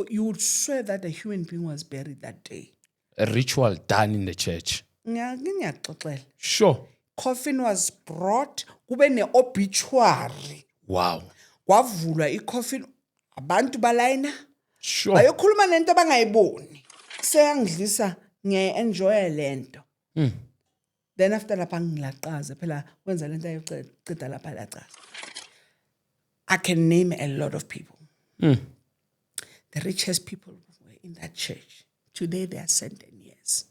You would swear that a human being was buried that day. A ritual done in the church. Ngiyaxoxela. Sure. Coffin was brought, kube ne-obituary. Wow. Kwavulwa i-coffin, abantu balayina. Sure. Bayokhuluma lento abangayiboni. Seyangidlisa ngiyayi-enjoya lento. Then after lapha ngilaqaza phela wenza lento ayoceda lapha laqaza. I can name a lot of people. The richest people were in that church. Today they are centennials.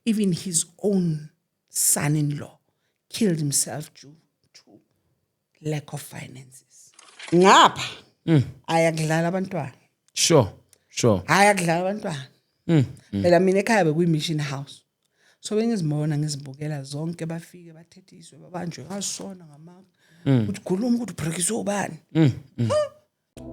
Even his own son-in-law killed himself due to lack of finances. Ngapha ayakudlala abantwana. Sure. Ayakudlala abantwana. Phela mina ekhaya bekuyi-mission house. So bengizibona ngizibukela zonke bafike bathethiswe babanjwe ngasona ngamanga. Uthi khuluma ukuthi ubrekiswe ubani.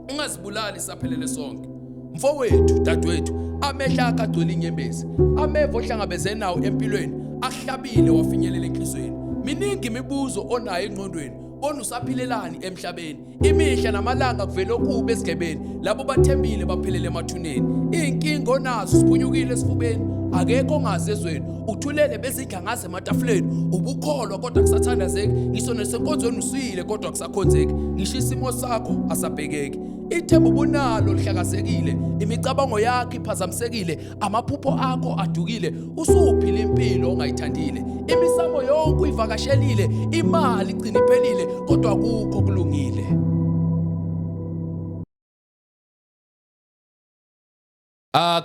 Ungazibulali saphelele sonke. Mfowethu, dadwethu, amehla akagcwele inyembezi. Amevo ohlangabeze nawo empilweni, ahlabile wafinyelela enhlizweni. Miningi imibuzo onayo engqondweni, onusaphilelani emhlabeni. Imihla namalanga kuvela okubi esigebeni, labo bathembile baphelele emathuneni. Inkingo onazo siphunyukile esifubeni. Akekho ongazezweni uthulele bezidla ngaze ematafuleni ubukholwa kodwa kusathandazeki ngisho nesenkonzweni usile kodwa kusakhonzeki ngisho isimo sakho asabhekeki ithemba ubunalo lihlakazekile imicabango yakho iphazamisekile amaphupho akho adukile usuphila impilo ongayithandile imisamo yonke uyivakashelile imali igcina iphelile kodwa akukho kulungile.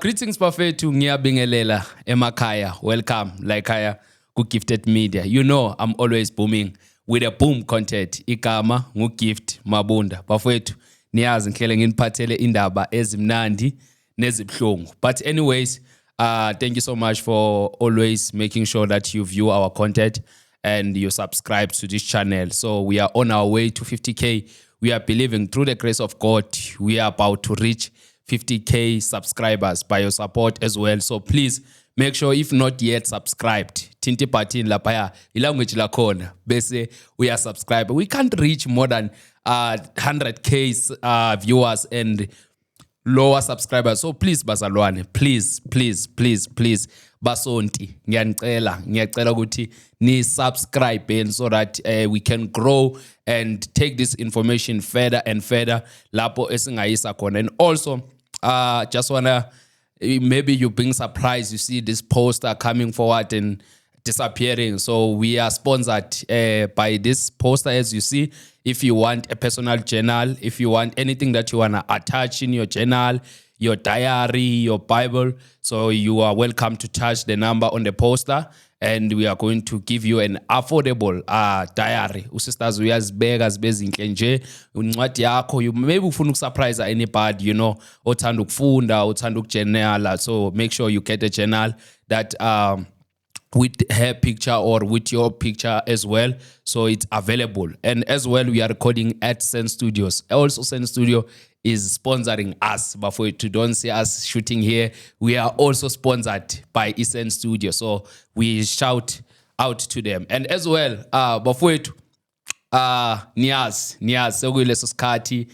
Greetings bafethu ngiyabingelela emakhaya. Welcome laikhaya ku Gifted Media. You know I'm always booming with a boom content. Igama nguGift Mabunda. Bafethu niyazi ngihlele nginiphathele indaba ezimnandi nezibhlungu. But anyways, thank you so much for always making sure that you view our content and you subscribe to this channel. So we are on our way to 50K. We are believing through the grace of God, we are about to reach 50K subscribers by your support as well. So please make sure if not yet subscribed, Tinti Patin Lapaya, language lakhona, bese we are subscribed. We can't reach more than 100K viewers and lower subscribers. So please bazalwane, please basonti ngiyacela ukuthi ni subscribe so that we can grow and take this information further and further lapho esingayisa khona. And also just wanna, maybe you're being surprised, you see this poster coming forward and disappearing. So we are sponsored by this poster, as you see. If you want a personal journal, if you want anything that you wanna attach in your journal, your diary, your Bible, so you are welcome to touch the number on the poster, and we are going to give you an affordable diary. Usisters uyazibeka zibezinhle nje uncwadi yakho, you maybe ufuna ukusurprise anybody, you know, othanda ukufunda, othanda ukujournala. So make sure you get a journal that with her picture or with your picture as well, so it's available. And as well, we are recording at Sen Studios. Also, Sen Studio is sponsoring us, but for you to don't see us shooting here, we are also sponsored by Sen Studio. So we shout out to them. And as well, before it, Niaz, sekuyileso sikhathi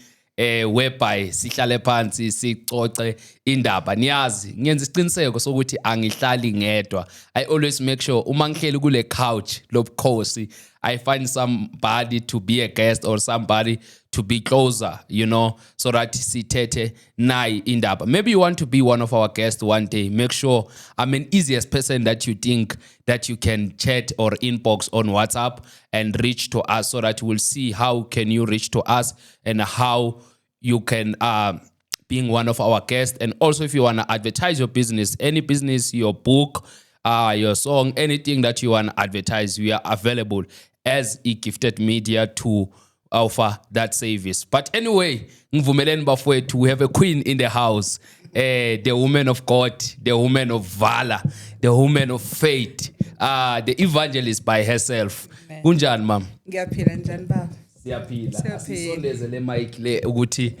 whereby sihlale phansi sicoce indaba. Niyazi ngiyenza isiqiniseko sokuthi angihlali ngedwa. I always make sure uma ngihleli kule couch lobukhosi, I find somebody to be a guest or somebody to be closer, you know, so that sithethe nayi indaba. Maybe you want to be one of our guests one day. Make sure I'm an easiest person that you think that you can chat or inbox on WhatsApp and reach to us, so that we'll see how can you reach to us and how you can being one of our guests. And also if you want to advertise your business, any business, your book, your song, anything that you want to advertise, we are available as a Gifted Media to offer that service. But anyway, ngivumeleni bafowethu, we have a queen in the house, the woman of God, the woman of valor, the woman of faith, the evangelist by herself. Kunjani mama? Ngiyaphila njani baba? Siyaphila. Asisondeze le mic le ukuthi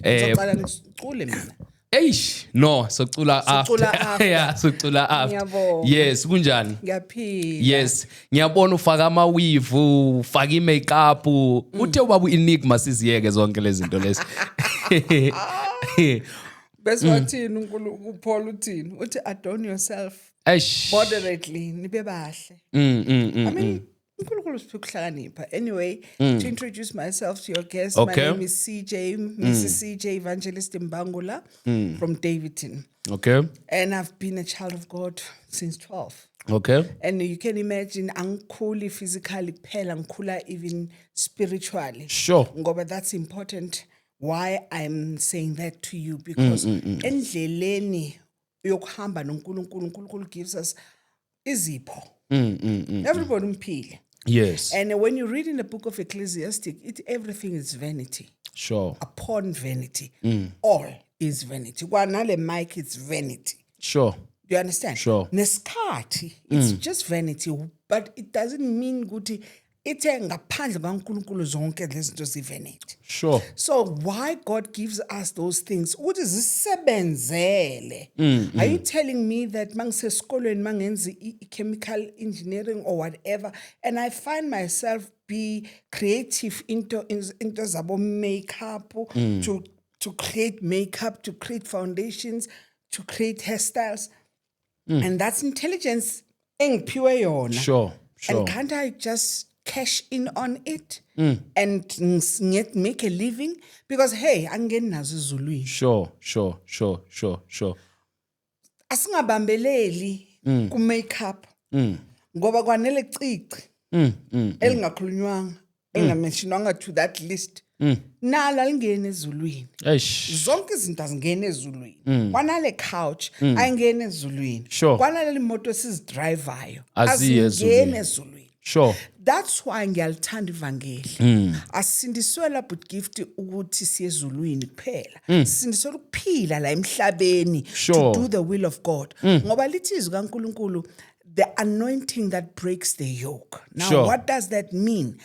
Ngicela ngicule mina. Eish, no, socula after. Yeah, socula after. Ngiyabonga. Yes, kunjani? Ngiyaphila. Yes, ngiyabona ufaka ama-weave, ufaka i-makeup. Uthe ubaba Enigma siziyeke zonke lezi zinto lezi. bese wathini uPaul uthini uthi adorn yourself Eish. moderately nibe bahle. I mean uNkulunkulu siphe ukuhlakanipha. Anyway, to introduce myself to your guest, Okay. my name is Mrs. CJ Evangelist Mbangula from Davidton. Okay. And I've been a child of God since 12. Okay. And you can imagine angikhuli physically kuphela ngikhula even spiritually. Sure. Ngoba that's important. Why I'm saying that to you because endleleni yokuhamba noNkulunkulu uNkulunkulu gives us izipho. Everybody umphile. Yes. And when you read in the book of Ecclesiastes, everything is vanity. Sure. Upon vanity. All is vanity. Kwanale mic, it's vanity. Sure. Do you understand? Sure. Nesikhathi, it's just vanity, but it doesn't mean ukuthi ithe ngaphandle kaNkulunkulu zonke lezi zinto zivanity. Sure. So why God gives us those things? Ukuthi zisebenzele. Are you telling me that mangisesikolweni mangenza chemical engineering or whatever and I find myself be creative into zabo makeup to create makeup, to create foundations, to create hairstyles. And that's intelligence engiphiwe yona. Sure. Sure. And can't I just cash in on it and make a living? Because hey, angeni nazo ezulwini. Sure. Asingabambeleli ku makeup. Ngoba kwanele cici. Elingakhulunywanga, engamentionwanga to that list. Nala lingene ezulwini. Eish. Zonke izinto azingene ezulwini. Kwanale couch ayingene ezulwini. Sure. Kwanale imoto sizidrivayo Aziye azingene ezulwini. Sure. That's why ngiyalithanda ivangeli. Asindiswela but gift ukuthi siye ezulwini kuphela. Sindiswela ukuphila la emhlabeni Sure. to do the will of God. Ngoba lithi izwi kaNkulunkulu the anointing that breaks the yoke. Now Sure. what does that mean?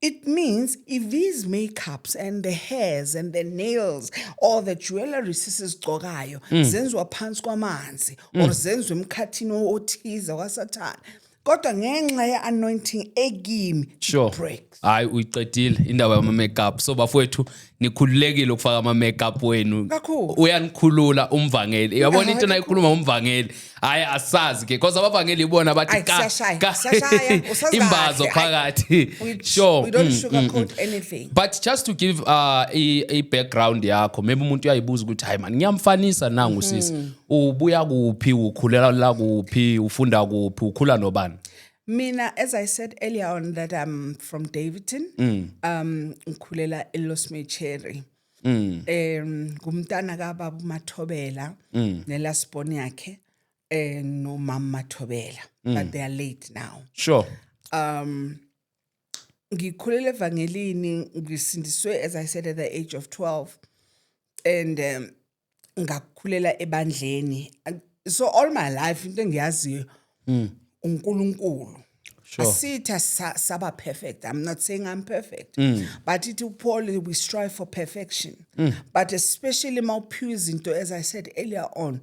It means if these makeups and the hairs and the nails or the jewelry sisizigcokayo zenziwa phansi kwamanzi or zenziwa emkhathini othize waSathana kodwa ngenxa ye-anointing ekimi Sure. it breaks. Hayi uyiqedile indaba yama makeup. So bafowethu nikhululekile ukufaka ama makeup wenu. Kakhulu. Uyanikhulula umvangeli. Yabona into nayikhuluma umvangeli. Hayi asazi ke because abavangeli ibona bathi Ayi, siyashaya, usazi imbazo kahle. phakathi. Sure. We don't sugarcoat anything. But just to give a background yakho, maybe umuntu uyayibuza ukuthi hayi man ngiyamfanisa nangu sisi. Ubuya kuphi, ukhulela la kuphi, ufunda kuphi, ukhula nobani? Mina, as I said earlier on that I'm from Davidton, ngikhulela eLosme Cherry. Ngumntana kababa uMathobela nelasiboni yakhe no mama Mathobela, but they are late now. Sure. Ngikhulela evangelini ngisindiswe as I said at the age of 12 and ngakhulela ebandleni. So all my life into engiyaziyo uNkulunkulu. Sure. Asitha saba perfect. I'm not saying I'm perfect. But it Paul we strive for perfection. But especially mawuphiwa izinto as I said earlier on.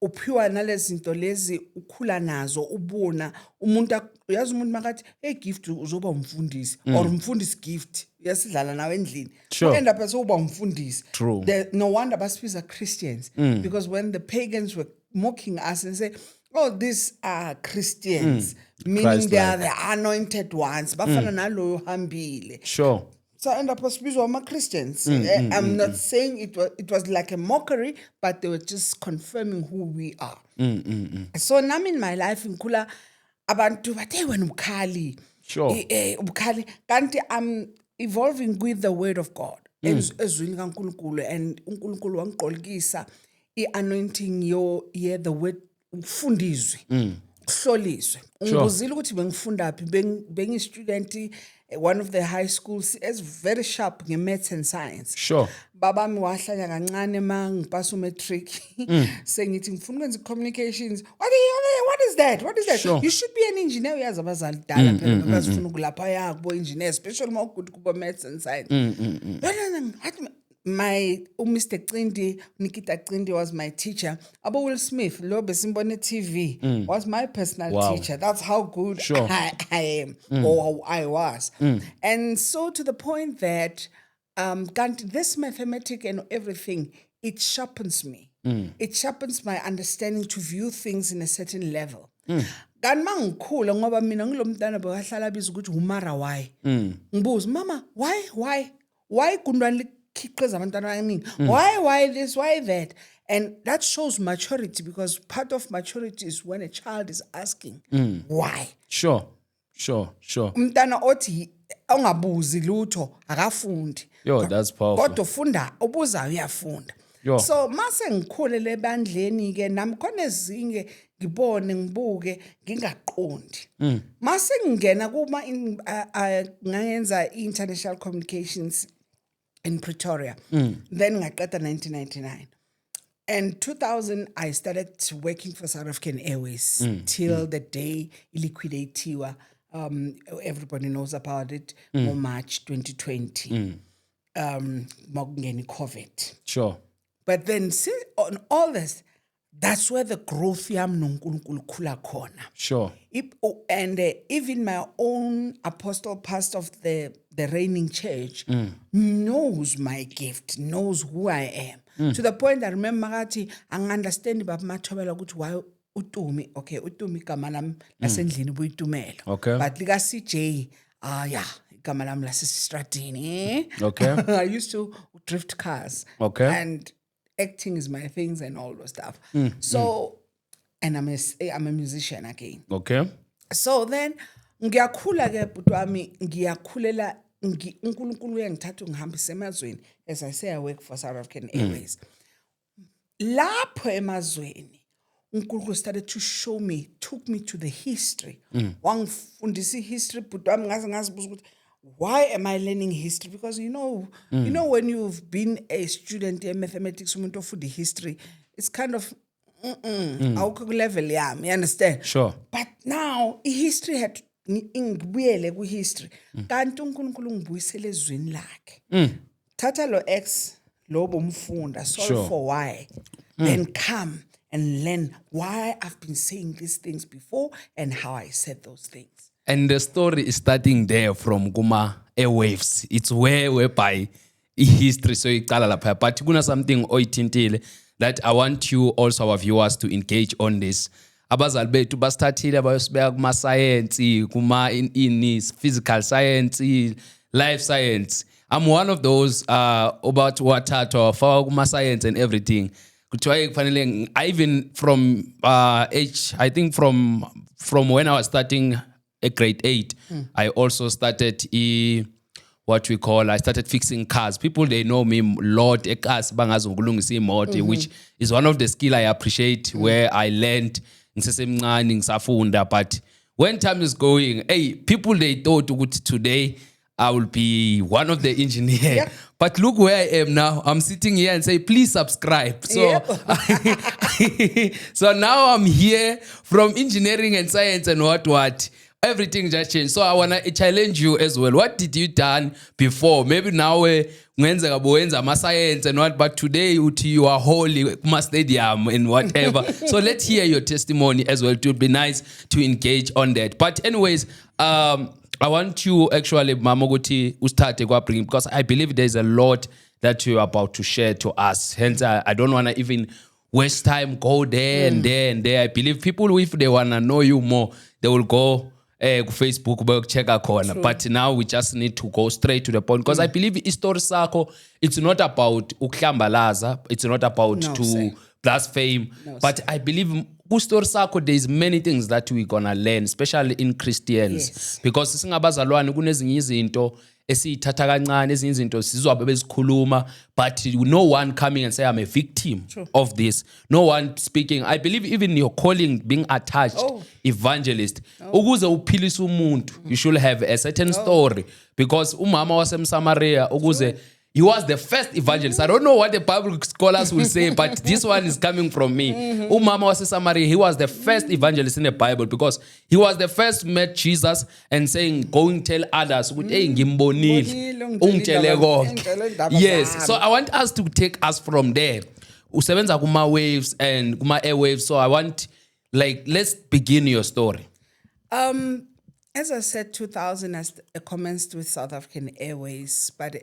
Uphiwa nalezi zinto lezi ukhula nazo ubona umuntu uyazi umuntu makathi hey gift uzoba umfundisi or umfundisi gift yasidlala nawe endlini Sure. end up as uba umfundisi. True. No wonder basibiza Christians because when the pagans were mocking us and say oh these are Christians meaning Christ-like. they are the anointed ones bafana naloyo hambile. Sure. So I end up as Christians. I'm not saying it was like a mockery, but they were just confirming who we are. So now in my life, ngikula abantu bathe wena ubukhali. Sure. Ubukhali. Kanti I'm evolving with the word of God. Ezwini kaNkulunkulu and uNkulunkulu wangiqolikisa i-anointing ye the word ufundizwe. Kuhloliswe. Ngibuzile ukuthi bengifunda phi bengi student one of the high schools is very sharp in maths and science. Sure. Babami wahlanya kancane mangipasa umatric. Sengithi ngifuna ukwenza communications. What is that? What is that? Sure. You should be an engineer uyazi abazali dala phela bazifuna ukulapha yakho engineer especially mawugood kuba maths and science. My Mr. Cindi, Nikita Cindi was my teacher. Abo Will Smith, lo besimbone TV, was my personal teacher. That's how good Sure. I am, or I was. And so to the point that this mathematics and everything, it sharpens me. It sharpens my understanding to view things in a certain level. Kanti mangikhula ngoba mina ngilomntana bekahlala biza ukuthi umara why. Ngibuza mama why kundwani likhiqiza abantwana abaningi? Why this, why that? And that shows maturity, because part of maturity is when a child is asking why. Sure. Umntana othi ungabuzi lutho akafundi. Yo, that's powerful. Kodwa ufunda ubuza uyafunda. Yo. So mase ngikhulele ebandleni ke nami khona ezinye ngibone ngibuke ngingaqondi. Mase ngingena kuma ngangenza international communications in Pretoria. Then ngaqeda 1999. And 2000 I started working for South African Airways till the day liquidatiwa. Everybody knows about it. March 2020. Makungeni COVID. Sure. But then on all this, that's where the growth yam nonkulunkulu khula khona. Sure. And even my own apostle pastor of the reigning church knows my gift, knows who I am. To the point I remember ngathi angiunderstand baba Mathobela ukuthi why uTumi, okay, uTumi igama lami lasendlini buyitumela. Okay. But lika CJ, yeah, igama lami lasesistratini. Okay. I used to drift cars. Okay. And acting is my things and all those stuff. So, and I'm a musician again. Okay. So then, ngiyakhula ke bhuti wami, ngiyakhulela uNkulunkulu uyangithatha ngihambise emazweni, as I say I work for South African Airways. Lapho emazweni, uNkulunkulu started to show me, took me to the history. Wangifundisa history bhuti wami ngazibuza ukuthi why am I learning history? Because you know when you've been a student in mathematics, umuntu ofunda history, it's kind of awukho level yami, you understand? Sure. But now history had ngibuyele ku history. Kanti uNkulunkulu ngibuyisele ezweni lakhe. Thatha lo X lo bomfunda, solve Sure. for why. Then come and learn why I've been saying these things before and how I said those things. And the story is starting there from Kuma Airwaves. It's whereby history so iqala lapha. But kuna something oyithintile that I want you also our viewers to engage on this. Abazali bethu basithathile bayosibeka kuma science, kuma in physical science, life science. I'm one of those about wathatha for kuma science and everything. Kuthiwa kufanele I even from age, I think from when I was starting at grade 8, I also started what we call, I started fixing cars. People, they know me Lord cars bangazi ukulungisa imoto, which is one of the skill I appreciate, where I learned ngisesemncane ngisafunda. But when time is going, people, they thought ukuthi today I will be one of the engineers. Yeah. But look where I am now. I'm sitting here and say, please subscribe. So, so now I'm here from engineering and science and what. Everything just changed. So I want to challenge you as well. What did you done before? Maybe now wenza ma science and what, but today you are holy, ma stadium and whatever. So let's hear your testimony as well. It would be nice to engage on that. But anyways, I want you actually, Mama Guti, ustate kwa bring, because I believe there's a lot that you're about to share to us. Hence, I don't want to even waste time, go there and there and there. I believe people, if they want to know you more, they will go Facebook, check a corner. But now we just need to go straight to the point, because I believe istory sako, it's not about uklambalaza, it's not about to blaspheme, but I believe story sako, there's many things that we're gonna learn, especially in Christians, because singabazalwane kunezinye izinto esiyithatha kancane, ezinye izinto sizwa bezikhuluma, but no one coming and say I'm a victim of this, no one speaking. I believe even your calling being attached, evangelist, ukuze uphilise umuntu, you should have a certain story, because umama wasemSamaria ukuze he was the first evangelist. I don't know what the Bible scholars will say, but this one is coming from me. Umama was Samaria. He was the first evangelist in the Bible, because he was the first met Jesus and saying, go and tell others. Yes. So I want us to take us from there. Usebenza kuma waves and kuma airwaves. So I want, let's begin your story. As I said, 2000 I commenced with South African Airways, but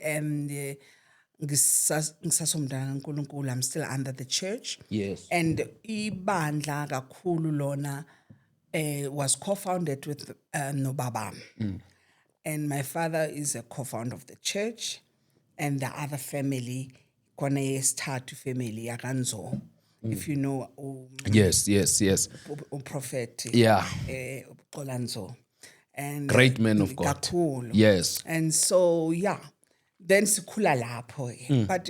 ngisasomntana kaNkulunkulu, I'm still under the church. Yes. And ibandla kakhulu lona was co-founded with Nobabam. And my father is a co-founder of the church, and the other family, kona yesithathu family yakanzo. If you know Yes. prophet Yeah. Xolanzo. And Great man of God. kakhulu. Yes. And so then sikhula lapho but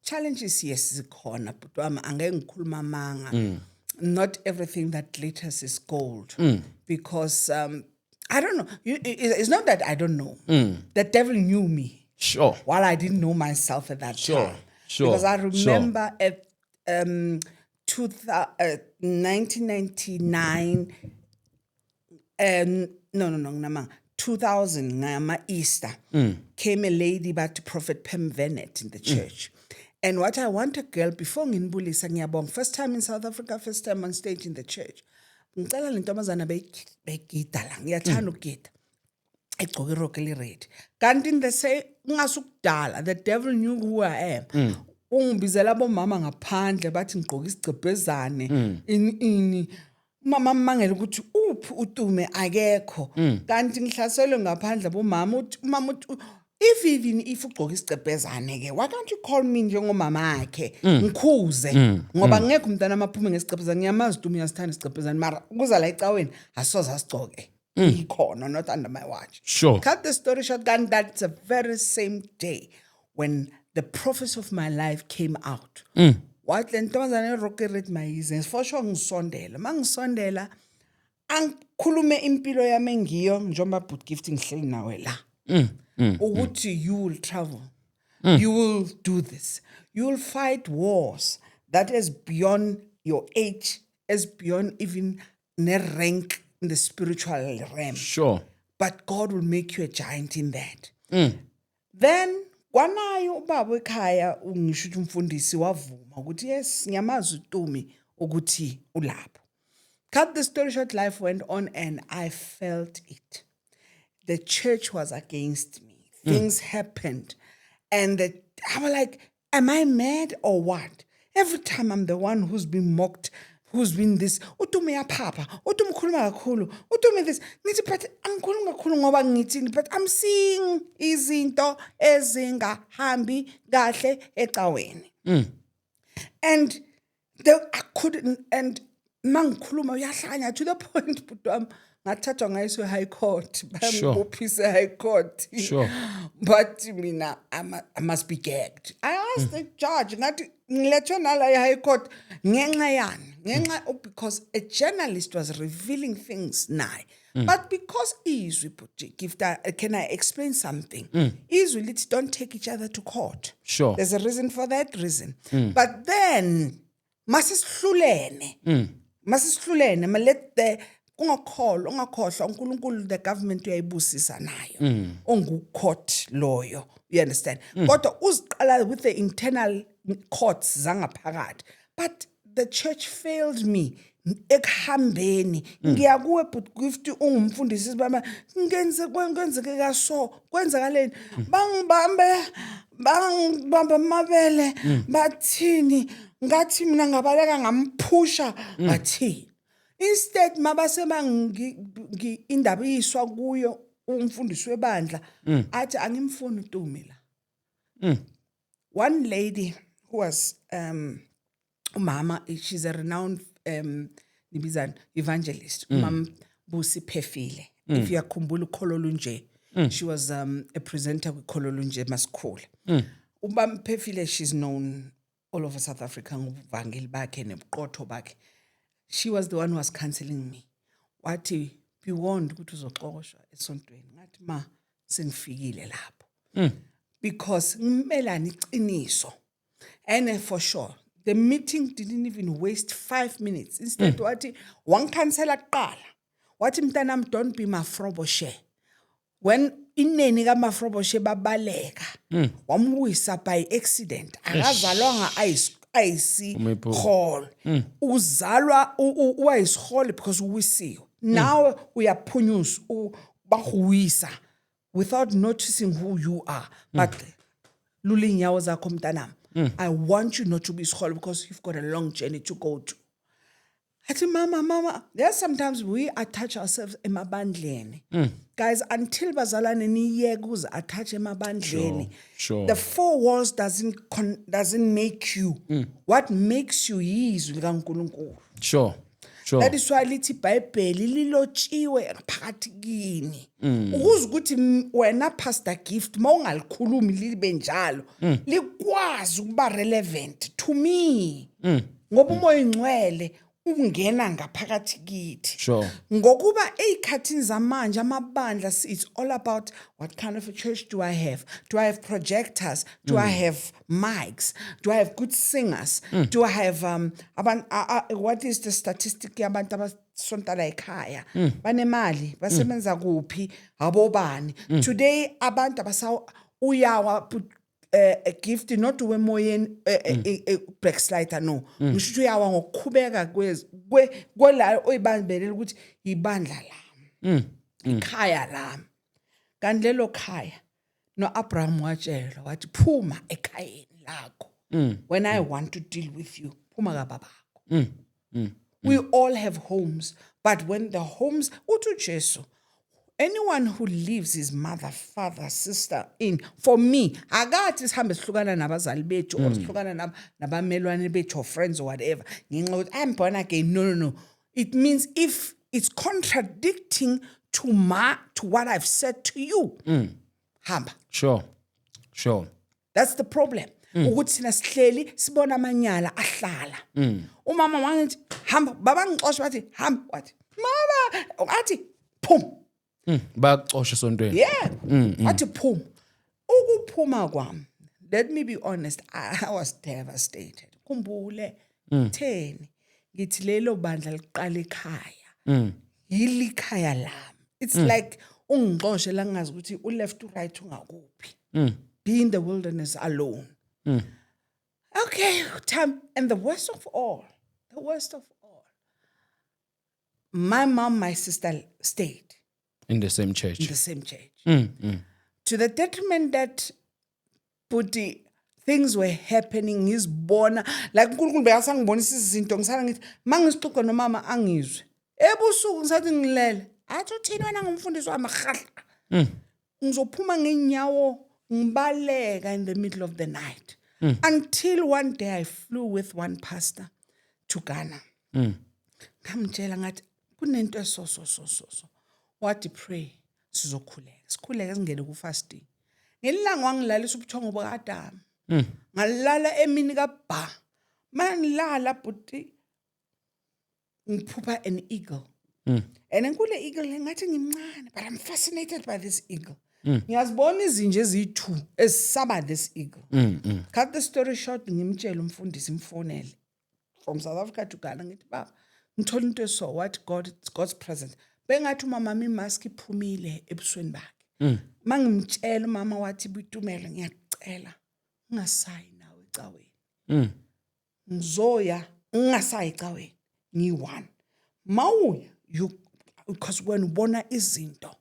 challenges yes zikhona but angeke ngikhuluma amanga. Not everything that glitters is gold, because I don't know. It's not that I don't know. The devil knew me. Sure. While I didn't know myself at that time. Sure. Because I remember at 1999, no, 2000, ngama Easter, came a lady but Prophet Pam Venet in the church. And what I want a girl, before nginibulisa ngiyabonga, first time in South Africa, first time on stage in the church. Ngicela le ntombazana beyigida la, ngiyathanda ukugida. Egqoke iroke eli-red. Kanti in the say ngasukudala, the devil knew who I am. Ungibizela bomama ngaphandle bathi ngigqoke isigcebhezane ini mama mangela ukuthi uphi uTume akekho. Kanti ngihlaselwe ngaphandle bomama uthi mama uthi if even if ugqoke isigcebhezane ke, why can't you call me njengomama akhe ngikhuze ngoba ngeke umntana amaphume ngesigcebhezane, ngiyamazi uTume uyasithanda isigcebhezane mara kuza la ecaweni asoze asigcoke. Ikhona, not under my watch. Sure. Cut the story short, and that's the very same day when the prophecy of my life came out. What le ntombazane eroke red mayize for sure ngisondela. Mangisondela angikhulume impilo yami engiyo njengoba Boot Gift ngihleli nawe la. Ukuthi you will travel. You will do this. You will fight wars that is beyond your age, is beyond even ne rank in the spiritual realm. Sure. But God will make you a giant in that. Then kwanayo ubaba ekhaya ungisho ukuthi umfundisi wavuma ukuthi yes ngiyamazi uTumi ukuthi ulapho. Cut the story short, life went on and I felt it. The church was against me. Things happened. And I was like, am I mad or what? Every time I'm the one who's been mocked, who's been this, uTumi yaphapha, uTumi ukhuluma kakhulu, uTumi this. Ngithi but angikhuluma kakhulu ngoba ngithini, but I'm seeing izinto ezingahambi kahle ecaweni. And I couldn't, and mangikhuluma uyahlanya to the point but ngathathwa ngayiswe high court, bangibophise high court. Sure. But mina I must be gagged. I asked the judge ngathi ngilethwe nala high court ngenxa yani, because a journalist was revealing things naye. But because izwi Gift, can I explain something? Izwi lithi don't take each other to court. Sure. There's a reason for that reason. But then masisihlulene let the ungakhohlwa uNkulunkulu the government uyayibusisa nayo ongu-court lawyer, you understand, kodwa uziqala with the internal courts zangaphakathi. But the church failed me ekuhambeni. Ngiya kuwe Boot Gift ungumfundisi baba kwenzeke kaso kwenzakaleni bangibamba amabele bathini ngathi mina ngabaleka ngamphusha bathini. Instead mabase indaba iswa kuyo umfundisi webandla athi angimfuni uTumi la. One lady who was umama, she's a renowned evangelist, Umam Busi Phefile. If you akhumbula uKhololo nje, she was a presenter with Khololo nje Maskole. Umam Phefile, she's known all over South Africa ngobuvangeli bakhe nebuqotho bakhe. She was the one who was counseling me. Wathi be warned ukuthi uzoxoshwa esontweni. Ngathi ma senifikile lapho. Because ngimelana iqiniso. And for sure, the meeting didn't even waste 5 minutes. Instead, wathi wangikhansela kuqala. Wathi mntanami don't be mafroboshe. When ineni kaMafroboshe babaleka, wamwisa by accident. Akazalwanga ayisihole. Uzalwa uyisihole because uwisiwe. Now uyaphunyuswa bahuwisa without noticing who you are. But lula inyawo zakho mntanami. I want you not to be isikolo because you've got a long journey to go to. Athi mama, there's sometimes we attach ourselves emabandleni. Guys, until bazalwane niyeke uze attach emabandleni. Sure. The four walls doesn't make you. What makes you is likaNkulunkulu. Sure. That is why lithi iBhayibheli lilotshiwe phakathi kini. Ukuze ukuthi wena Pastor Gift mawungalikhulumi libe njalo, likwazi ukuba relevant to me. Ngoba umoya ingcwele ungena ngaphakathi kithi. Sure. Ngokuba ezikhathini zamanje amabandla it's all about what kind of a church do I have? Do I have projectors? Do I have mics? Do I have good singers? Do I have what is the statistic yabantu abasontala ekhaya? Banemali, basebenza kuphi? Abobani. Today abantu uyawa a gift not wemoyeni backslider no ngisho uyawa ngokukhubeka kwela oyibambelela ukuthi ibandla lami ikhaya lami kanti lelo khaya noAbraham watshela wathi phuma ekhayeni lakho when I want to deal with you phuma kababakho. We all have homes, but when the homes uthi uJesu, anyone who leaves his mother, father, sister in, for me, akathi sihambe sihlukana nabazali bethu or sihlukana nabamelwane bethu or friends or whatever. I'm born again. No. It means if it's contradicting to what I've said to you, hamba. Sure. That's the problem. Ukuthi sina sihleli sibona amanyala ahlala. Umama wangithi hamba, baba ngixoxe bathi hamba, wathi mama athi phum. Bakuxosha esontweni. Yeah. Athi phuma. Ukuphuma kwami. Let me be honest, I was devastated. Kumbule theni ngithi lelo bandla liqala ekhaya. Yili khaya lami. It's like ungixoshe la ngazi ukuthi u left to right ungakuphi. Be in the wilderness alone. Okay, time and the worst of all. My mom, my sister stayed In the same church. in the same church. To the detriment that Puti things were happening, he's born like uNkulunkulu bekasangibonisa izinto ngisala ngithi mangisixoxa nomama angizwe. Ebusuku ngisathi ngilele, athi uthini wena ngumfundisi wami khahla. Ngizophuma ngenyawo ngibaleka in the middle of the night. Until one day I flew with one pastor to Ghana. Ngamtshela ngathi kunento so. Wathi pray sizokhuleka. Sikhuleka singene ku fasting. Ngelilanga wangilalisa ubuthongo bakaDama. Ngalala emini kaBha. Manilala buti ngiphupha an eagle. And enkule eagle ngathi ngimncane, but I'm fascinated by this eagle. Ngiyazibona izinje eziyi2 esisaba this eagle. Cut the story short, ngimtshela umfundisi imfonele from South Africa to Ghana ngithi baba ngithola into so what God's presence. Bengathi umama imask iphumile ebusweni bakhe. Mangimtshela umama wathi bitumela ngiyacela ungasayi nawe ecaweni. Ngizoya ungasayi ecaweni ngi1. Mawuya you because when ubona izinto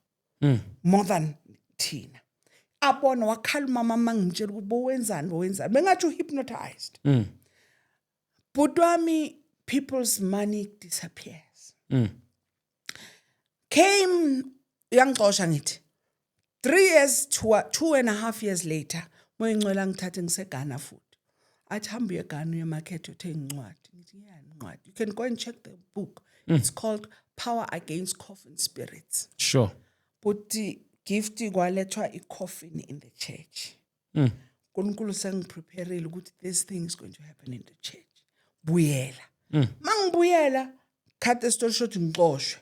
more than thina. Abona wakhala umama mangimtshela ukuthi bowenzani. Bengathi hypnotized. But wami people's money disappears. Came yangixosha ngithi 3 years to 2.5 years later moyingcwela ngithathe ngiseGhana futhi athi hamba eGhana uyemarket uthenga incwadi ngithi incwadi you can go and check the book. It's called Power Against Coffin Spirits. Sure. But the gift kwalethwa coffin in the church. uNkulunkulu sengiprepareile ukuthi this thing is going to happen in the church. Buyela. Mangibuyela cut the story short ngixoshwe.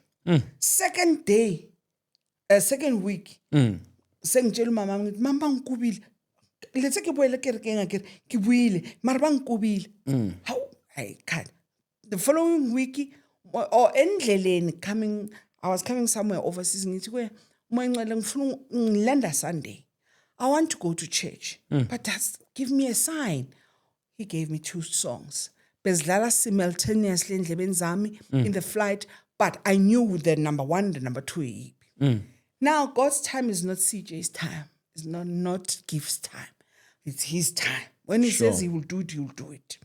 Second day, second week, sengitshela umama ngithi mama ngikubile. Lethe ke boele kereke ngakere ke buile mara ba ngikubile. How I cut. The following week or endleleni I was coming somewhere overseas ngithi kwe moyingcele ngifuna ngilanda Sunday. I want to go to church, but give me a sign. He gave me 2 songs. Bezidlala simultaneously endlebeni zami in the flight, but I knew the number 1, the number 2. Now, God's time is not CJ's time. It's not Gift's time. it's his time. When he says he will do it, he will do it.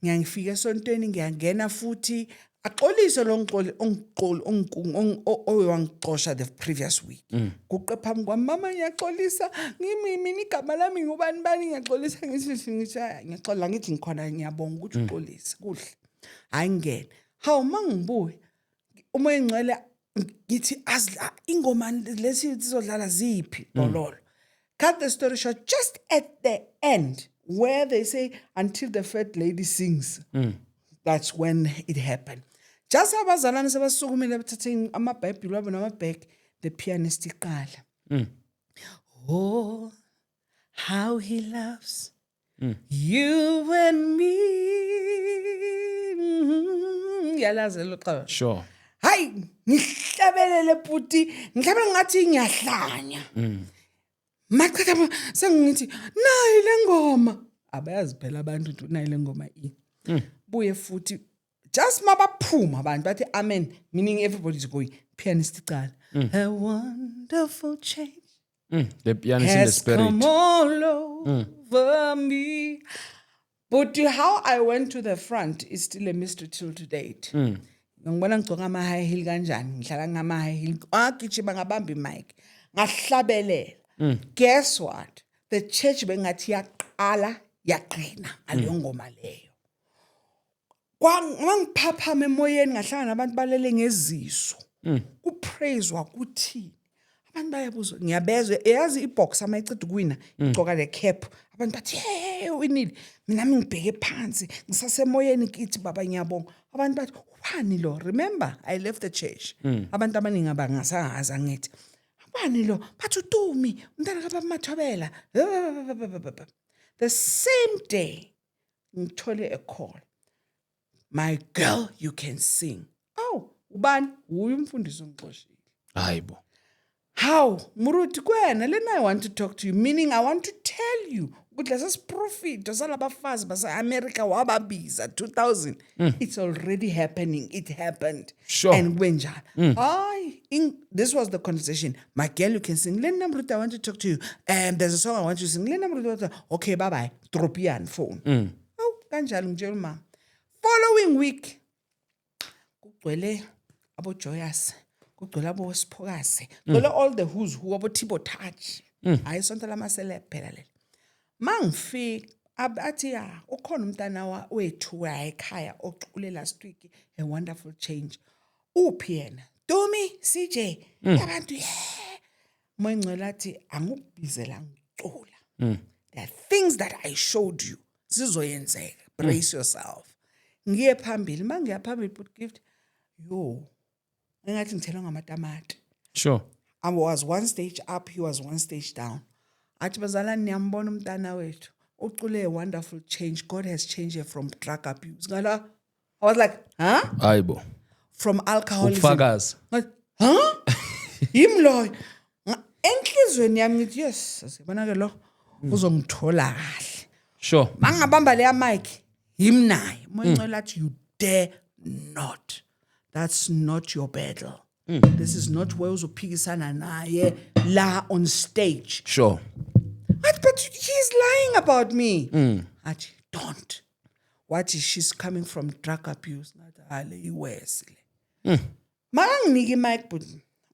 Ngiyangifika esontweni ngiyangena futhi axolise lo owangixosha the previous week. Kuqe phambi kwami, mama ngiyaxolisa, mina igama lami ngubani bani, ngiyaxolisa ngiyaxola ngithi ngikhona, ngiyabonga ukuthi uxolise. Kuhle. Hayi ngene. Hawu mangibuye umoya engcwele ngithi ingoma lesi sizodlala ziphi dololo. Cut the story short, just at the end, where they say, until the fat lady sings, that's when it happened. Just abazalwane sebasukumile bethathing amabhayibheli wabo namabheki, the pianist iqala. Oh, how he loves you and me. Yalazi lo xaba. Sure. Hayi, ngihlabelele puti, ngihlabela ngathi ngiyahlanya. Maqhatha sengithi nayi lengoma. Abayazi phela abantu ukuthi nayi lengoma buye futhi just mabaphuma abantu bathi amen, meaning everybody's going. Pianist iqala. A wonderful change. The pianist in the spirit. Come all over me. But how I went to the front is still a mystery till to date. Ngibona ngigcoka ama high heel kanjani, ngihlala ngama high heel. Agijima ngabamba imic. Ngahlabelela. Guess what? The church bengathi yaqala yaqina ngaleyo ngoma leyo. Kwangiphaphama emoyeni ngahlanga nabantu balele ngeziso. Kupraise wakuthi. Abantu bayabuza ngiyabezwe eyazi ibox amayicida kuwina igcoka le cap. Abantu bathi hey winile. Mina ngibheke phansi ngisasemoyeni kithi baba ngiyabonga. Abantu bathi ubani lo? Remember I left the church. Abantu abaningi abangasahaza ngithi ubani lo? Bathi uTumi umntana kaBaba Mathobela. The same day ngithole a call. My girl, you can sing. Oh, ubani? Uyu umfundisi ongixoshile. Hayibo. How? Muruti kwena, lena I want to talk to you. Meaning I want to tell you. Ukuthi lesa profit osalabafazi basa America wababiza 2000. It's already happening. It happened. Sure. And wenjani. This was the conversation. My girl, you can sing. Lena Muruti, I want to talk to you. There's a song I want you to sing. Lena Muruti, okay, bye-bye. Drop your phone. Oh, kanjalo ngitshela mama. Following week, kugcwele abo Joyous, kugcwele abo Siphokase, kugcwele all the who's who abo Thibo Touch. Hayi sonto lamaseleb phela leli. Mangifika abathi ya ukhona umntana wethu ekhaya oxule last week a wonderful change. Uphi yena? Tumi CJ. Abantu moya ngcwele athi angubizela ngicula. There are things that I showed you. Sizoyenzeka. Brace yourself. Ngiye phambili mangiya phambili put gift yo ngathi ngithelwa ngamatamati. Sure. I was one stage up, he was one stage down. Athi bazalani niyambona umntana wethu ucule a wonderful change. God has changed her from drug abuse. Ngala I was like, huh? Hayibo. From alcoholism. Ufakazi. Huh? Him lo. Enhlizweni yami ngithi yes, sibona ke lo uzongithola kahle. Sure. Mangabamba le mic. Him naye moya ngcwele athi you dare not. That's not your battle. This is not where uzophikisana naye la on stage. Sure. But he's lying about me. Athi don't. What is she's coming from drug abuse? Ngathi hale iwesile. Manginike mic but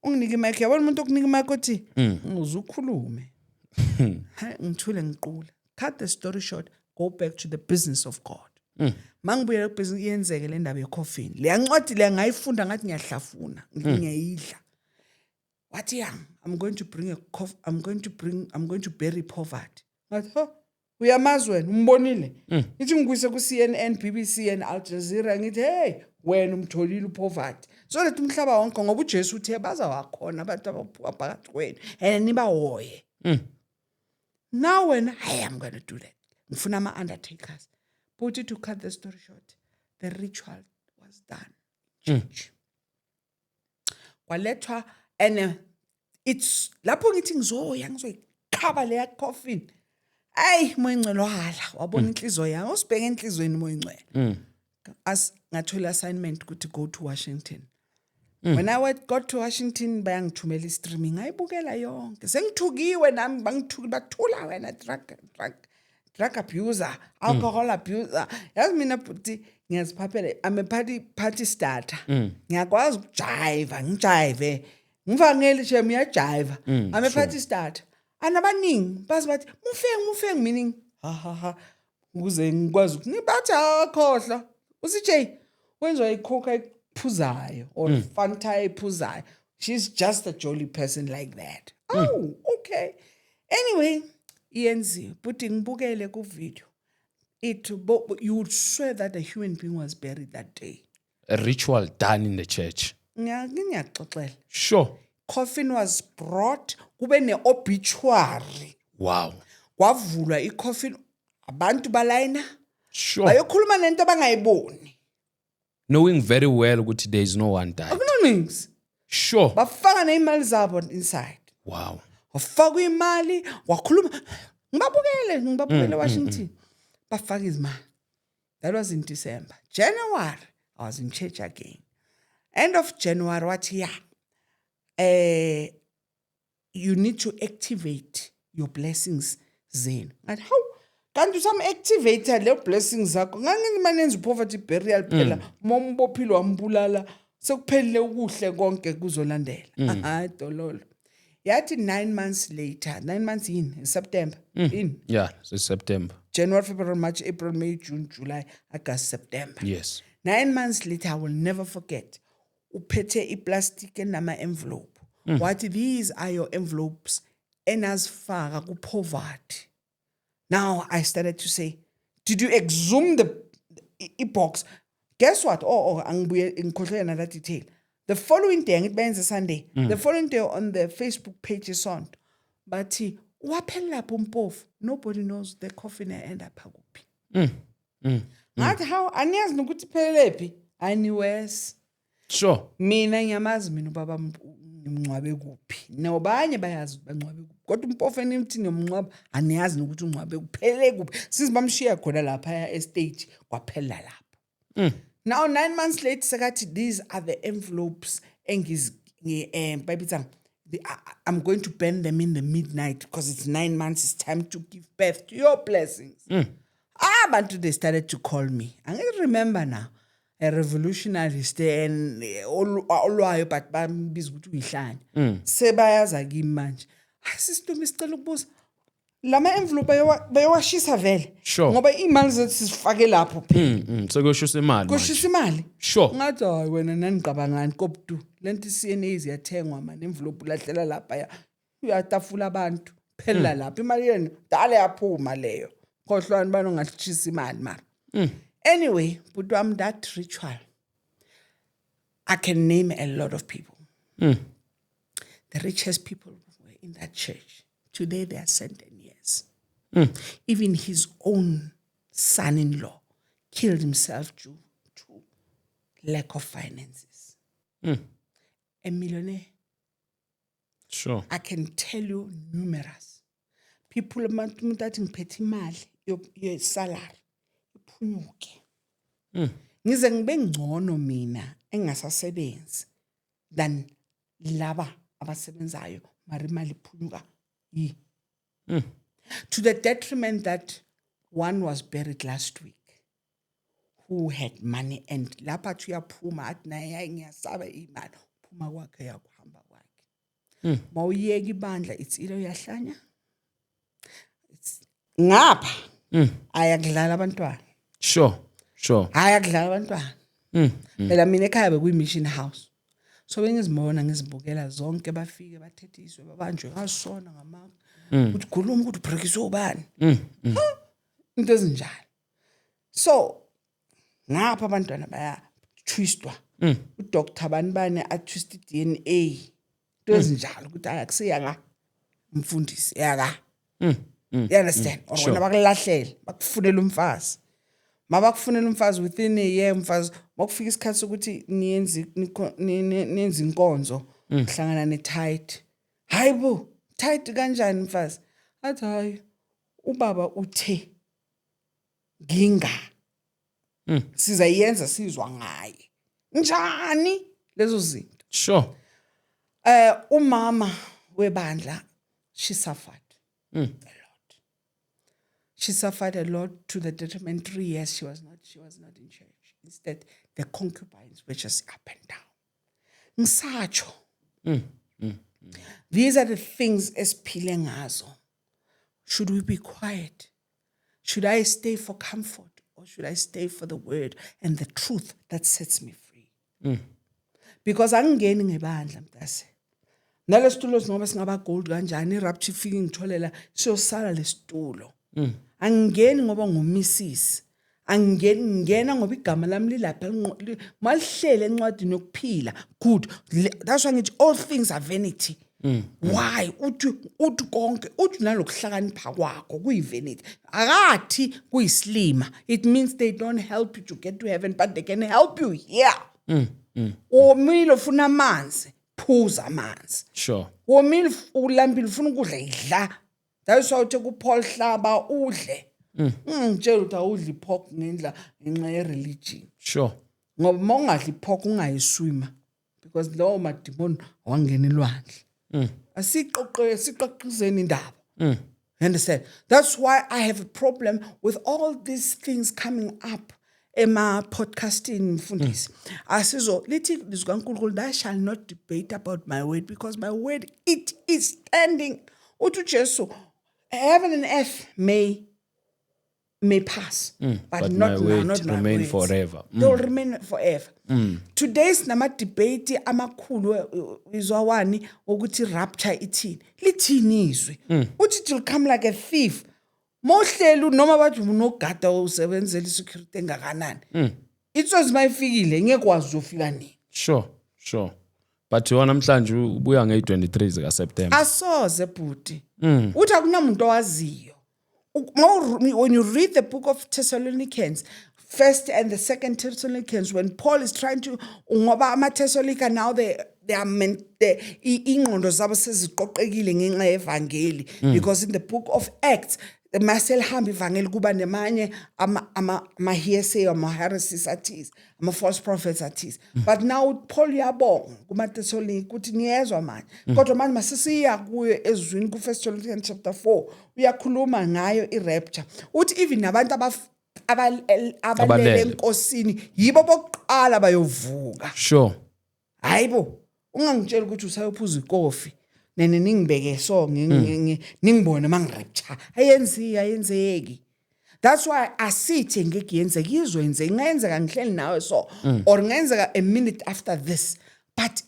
unginike mic yabona umuntu okunika mic othi uzukhulume. Hayi ngithule ngiqula. Cut the story short, go back to the business of God. Mangibuyela business iyenzeke le ndaba yecoffee. Leyancwadi le ngayifunda ngathi ngiyahlafuna, ngiyidla. Wathi I'm going to bring a coffee, I'm going to bury poverty. Ngathi uyamazi wena umbonile. Ithi ngikuyise ku CNN, BBC and Al Jazeera ngithi hey wena umtholile upoverty. So that umhlaba wonke ngoba uJesu uthe baza wakhona abantu abaphakathi kwenu and niba hoye. Now when I am going to do that. Ngifuna ama undertakers. Put it to cut the story short. The ritual was done. Church. Kwalethwa and it's lapho ngithi ngizoyikhaba le coffin. Ay moya ngcwele wahala wabona inhliziyo yami usibheke enhlizweni moya ngcwele. As ngathola assignment ukuthi go to Washington. When I got to Washington bayangithumela streaming ayibukela yonke. Sengithukiwe nami bangithuki bathula wena drug drug abuser, alcohol abuser. Yazi mina bhuti ngiyaziphaphela, I'm a party starter. Ngiyakwazi ukujive, ngijive. Ngivangeli nje miyajive. I'm a party starter. Anabaningi bazi bathi mufeng meaning ha ukuze ngikwazi ngibathi akhohla. UCJ wenziwa icoca iphuzayo or Fanta iphuzayo. She's just a jolly person like that. Oh, okay. Anyway, yenziwe but ngibukele ku video. You would swear that a human being was buried that day. A ritual done in the church. Ngiyaxoxela. Sure. Coffin was brought, kube ne-obituary. Wow. Kwavulwa i-coffin, abantu balayina. Sure. Bayokhuluma nento abangayiboni. Knowing very well ukuthi there is no one died. Akunoningi. Sure. Bafaka neimali zabo inside. Wow. Wafaka imali, wakhuluma. Ngibabukele Washington. Bafaka izimali. That was in December. January, I was in church again. End of January, wathi you need to activate your blessings zenu. And how? Kanti some activator le blessings zakho. Ngangeni manenza poverty burial phela. Mombophilo wambulala. Sekuphelile ukuhle konke kuzolandela. Hayi dololo. Yathi 9 months later, 9 months in September. Yeah, so September. January, February, March, April, May, June, July, August, September. Yes. 9 months later, I will never forget. Uphethe iplastic nama envelope. What these are your envelopes enazifaka ku poverty. Now I started to say, did you exhume the box? Guess what? Angibuye ngikhohlwe another detail. The following day, ngitbenza Sunday. The following day on the Facebook page is on. But waphela lapho umpofu. Nobody knows the coffin end up kuphi. Ngathi how aniyazi nokuthi phelephi? Aniwes. Sure. Mina ngiyamazi mina ubaba umncwabe kuphi. Nobanye bayazi bangcwabe kuphi. Kodwa umpofu enimthini umncwaba aniyazi nokuthi ungcwabe kuphele kuphi. Since bamshiya khona lapha estate kwaphela lapho. Now 9 months later sekathi these are the envelopes I'm going to burn them in the midnight because it's 9 months, it's time to give birth to your blessings. Abantu they started to call me. I remember now a revolutionarist and olwayo but bambiza ukuthi uyihlanya. Sebayaza kimi manje. Sisithombe sicela ukubuza. Lama envelope bayawashisa vele. Sure. Ngoba imali zethu sifake lapho phela. So kushisa imali. Kushisa imali. Sure. Ngathi hayi wena nanigqabangani koptu. Lento CNA iyathengwa manje envelope lahlela lapha ya. Uyatafula abantu. Phela lapha imali yenu dale yaphuma leyo. Khohlwani bano ngashisa imali mara. Anyway, but that ritual. I can name a lot of people. The richest people were in that church. Today they are centennials. Even his own son-in-law killed himself due to lack of finances. A millionaire. Sure. I can tell you numerous. People that ngiphethe imali your salary iphunyuke. Ngize ngibe ngcono mina engasasebenzi than laba abasebenzayo mara imali iphunyuka yi. To the detriment that one was buried last week who had money and lapha uyaphuma athi naye ngiyasaba imali phuma kwakhe yakuhamba kwakhe. Mawuyeka ibandla it's ile uyahlanya. It's ngapha ayakudlala abantwana. Sure. Ayakudlala abantwana. Phela mina ekhaya bekuyi-mission house. So bengizibona ngizibukela zonke bafike bathethiswe babanjwe ngasona ngamanga. Uthi khuluma ukuthi ubrekiswe ubani. Into ezinjalo. So ngapha abantwana baya twistwa. UDr Banibane atwist DNA. Into ezinjalo ukuthi akusiya umfundisi yaka. You understand? Or wena bakulahlele bakufunela umfazi. Mabakufunela umfazi within a year umfazi makufika isikhathi sokuthi niyenze inkonzo uhlangana netithe. Hayibo tithe kanjani mfazi? Athi hayi ubaba uthe nginga. Sizayenza sizwa ngaye. Njani lezo zinto? Sure. Umama webandla she suffered a lot. She suffered a lot to the detriment. 3 years she was not in church. Instead, the concubines were just up and down. Ngisacho. These are the things esiphile ngazo. Should we be quiet? Should I stay for comfort? Or should I stay for the word and the truth that sets me free? Because angingeni ngebandla mntase. Nalesitulo singoba singaba gold kanjani irapture ifike ngitholela siyosala lesitulo. Angingeni ngoba ngumisisi. Angingena ngoba igama lami lilapha malihlele encwadini yokuphila. Good. That's why ngithi all things are vanity. Why? Uthi konke, uthi nalokuhlakanipha kwakho kuyivanity. Akathi kuyislima. It means they don't help you to get to heaven, but they can help you here. Womile ufuna amanzi, phuza amanzi. Sure. Womile ulambile ufuna ukudla idla. That's why uthi kuPaul hlaba udle. Ngitshela ukuthi awudli pork ngendla ngenxa ye religion. Sure. Ngoba mongadli pork ungayiswima because lawo madimoni wangena elwandle. Asiqoqizeni indaba. You understand? That's why I have a problem with all these things coming up podcasting mfundisi. Asizo lithi lizikaNkulunkulu, I shall not debate about my word because my word it is standing. Uthi Jesu, heaven and earth may pass, but not my word not my remain words. forever. They will remain forever. Today's nama debate amakhulu izwawani ukuthi rapture ithini. Lithini izwi. Uthi it will come like a thief. Mohlelu noma bathi unogada usebenzela security engakanani. Itsozi mayifikile ngekwazi uzofika nini. Sure. But yona namhlanje ubuya nge-23 zika September. Asoze bhuti. Uthi akunamuntu owaziyo. When you read the book of Thessalonians, first and the second Thessalonians, when Paul is trying to ngoba amaThessalonika now they are meant ingqondo zabo seziqoqekile ngenxa yevangeli because in the book of Acts masel hamba ivangeli kuba nemanye ama hearsay ama heresies athize ama false prophets athize but now Paul yabonga kumaThessalonika ukuthi niyezwa manje kodwa manje masisiya kuye ezwini ku 1 Thessalonians chapter 4 uyakhuluma ngayo irapture uthi even nabantu abalele enkosini yibo bokuqala bayovuka. Sure. Hayibo ungangitshela ukuthi usayophuza ikofi nene ningibeke so ningibone mangirapture ayenzeki. That's why asithi ngeke yenzeke izwenze ingenzeka ngihleli nawe so or ngenzeka a minute after this but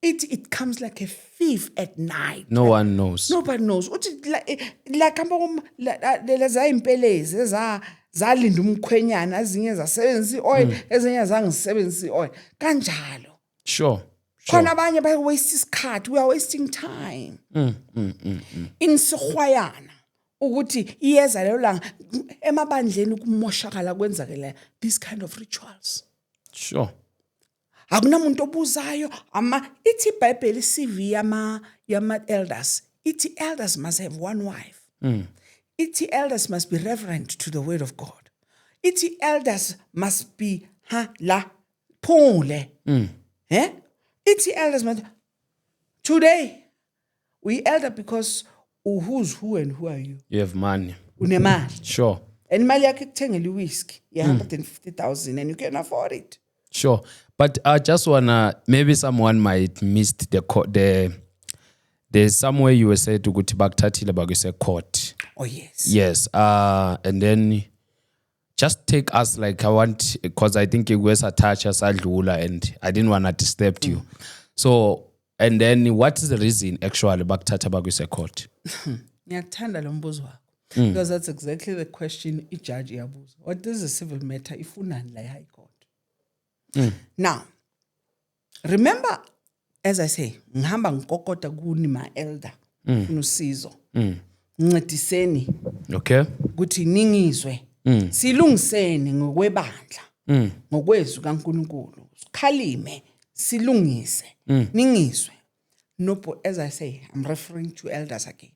it comes like a thief at night. Nobody knows. Uthi la kamba leza impelezi zalinda umkhwenyana ezinye zasebenzisa oil ezinye zangisebenzisa oil kanjalo. Sure. Khona abanye ba waste isikhathi, we are wasting time. Insihwayana ukuthi iyeza lelo langa emabandleni ukumoshakala kwenzakela this kind of rituals. Sure. Akunamuntu obuzayo ithi iBhayibheli CV yama elders. Ithi elders must have one wife. Ithi elders must be reverent to the word of God. Ithi elders must be la pole. Ithi elders must. Today we elder because who's who and who are you? You have money. Unemali. Sure. And imali yakhe kuthengela whiskey 150,000 and you can afford it. Sure. But I just wanna, maybe someone might missed there's somewhere you were said to go to bakuthathile bakuse court. Oh yes. Yes. And then just take us like I want, because I think you was attached as adlula and I didn't want to disturb you. So, and then what is the reason actually bakuthatha bakuse court? Ngiyathanda lo mbuzo wakho. Because that's exactly the question judge iyabuza. What is a civil matter ifunani la high court? Now, remember, as I say, ngihamba ngikokota kuni ma elder, usizo. Ncediseni. Okay. Ukuthi ningizwe. Silungiseni ngokwebandla. Ngokwezwi kaNkulunkulu. Sikhalime, silungise. Ningizwe. Nopo, as I say, I'm referring to elders again.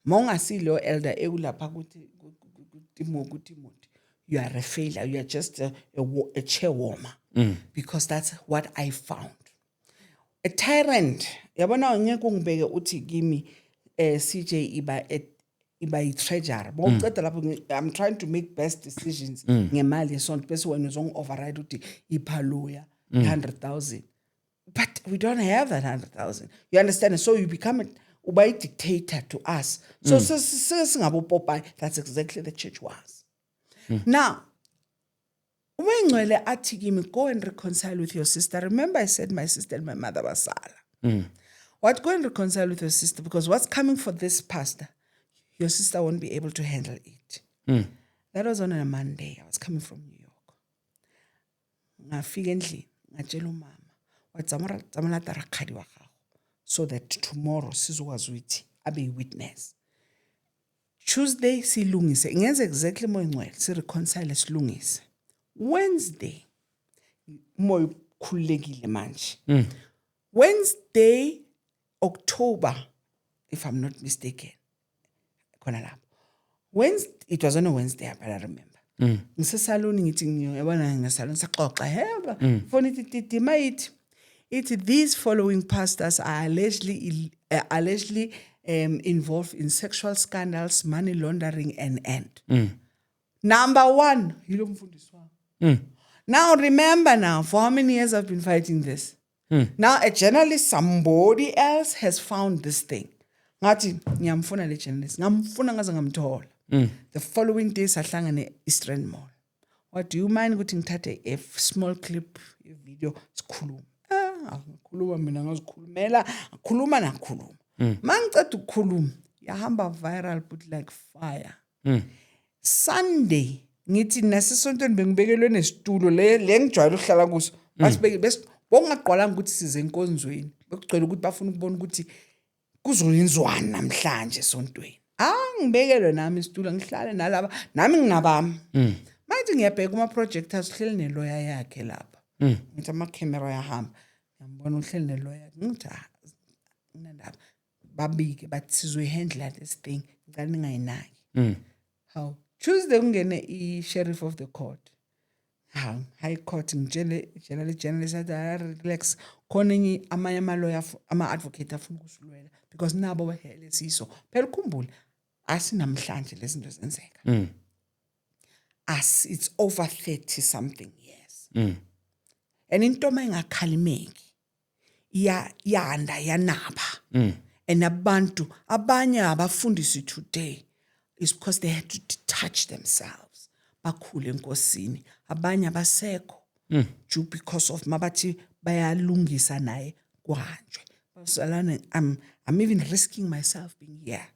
Mongasilo elder ekulapha ukuthi Timothy. You are a failure. You are just a chairwarmer. Because that's what I found. A tyrant. Yabona ngeke ungibeke uthi kimi CJ iba iba yi-treasury bawuceda lapho I'm trying to make best decisions ngemali yesonto bese wena uzongi-override ukuthi ipha loya 100,000 but we don't have that 100,000 you understand so you become uba yi-dictator to us so singabo-Popeye that's exactly the church was now uMengcwele athi kimi go and reconcile with your sister remember I said my sister and my mother basala what go and reconcile with your sister because what's coming for this pastor your sister won't be able to handle it. That was on a Monday. I was coming from New York. Ngafika endlini ngatshela umama wadzamala tarakhadi wa gago so that tomorrow sizokwazi ukuthi abe witness. Tuesday silungise ngenze exactly moyingcwele si reconcile silungise. Wednesday moyo khulekile manje. Wednesday October if I'm not mistaken. Wednesday, it was on a Wednesday, but I remember. Ngisesaloni ngithi ngiyabona ngesaloni saxoxa heba phone ithi mate ithi these following pastors are allegedly involved in sexual scandals, money laundering and number 1 yilo mfundisi wami. Now remember now for how many years I've been fighting this. Now a journalist somebody else has found this thing. Ngathi ngiyamfuna le journalist ngamfuna ngaze ngamthola the following day sahlangana Eastern Mall what do you mind ukuthi ngithathe a small clip a video sikhuluma ngikhuluma mina ngazikhulumela ngikhuluma nakhuluma mangiceda ukukhuluma yahamba viral but like fire Sunday ngithi nasisontweni bengibekelwe nesitulo le ngijwayele ukuhlala kuso basibeke bese bongaqwalanga ukuthi size enkonzweni bekugcwele ukuthi bafuna ukubona ukuthi kuzoyinzwana namhlanje sontweni ngibekelwe nami isitulo ngihlale nalaba nami nginabami manje ngiyabheka uma projectors uhleli nelawyer yakhe lapha ngithi ama camera yahamba ngiyambona uhleli nelawyer ngithi nginandaba babike bathi sizoyihandle this thing ngicela ningayinaki how Tuesday kungene i-sheriff of the court high court ngitshele journalist athi relax khona amanye ama-lawyer ama-advocate afuna ukusilwela because nabo bahele siso phela ukhumbule asinamhlanje lezi zinto zenzeka as it's over 30 something years and into mayingakhalimeki yanda yanaba and abantu abanye abafundisi today is because they had to detach themselves bakhule enkosini abanye abasekho because of mabathi bayalungisa naye kwanjwe basalana I'm even risking myself being here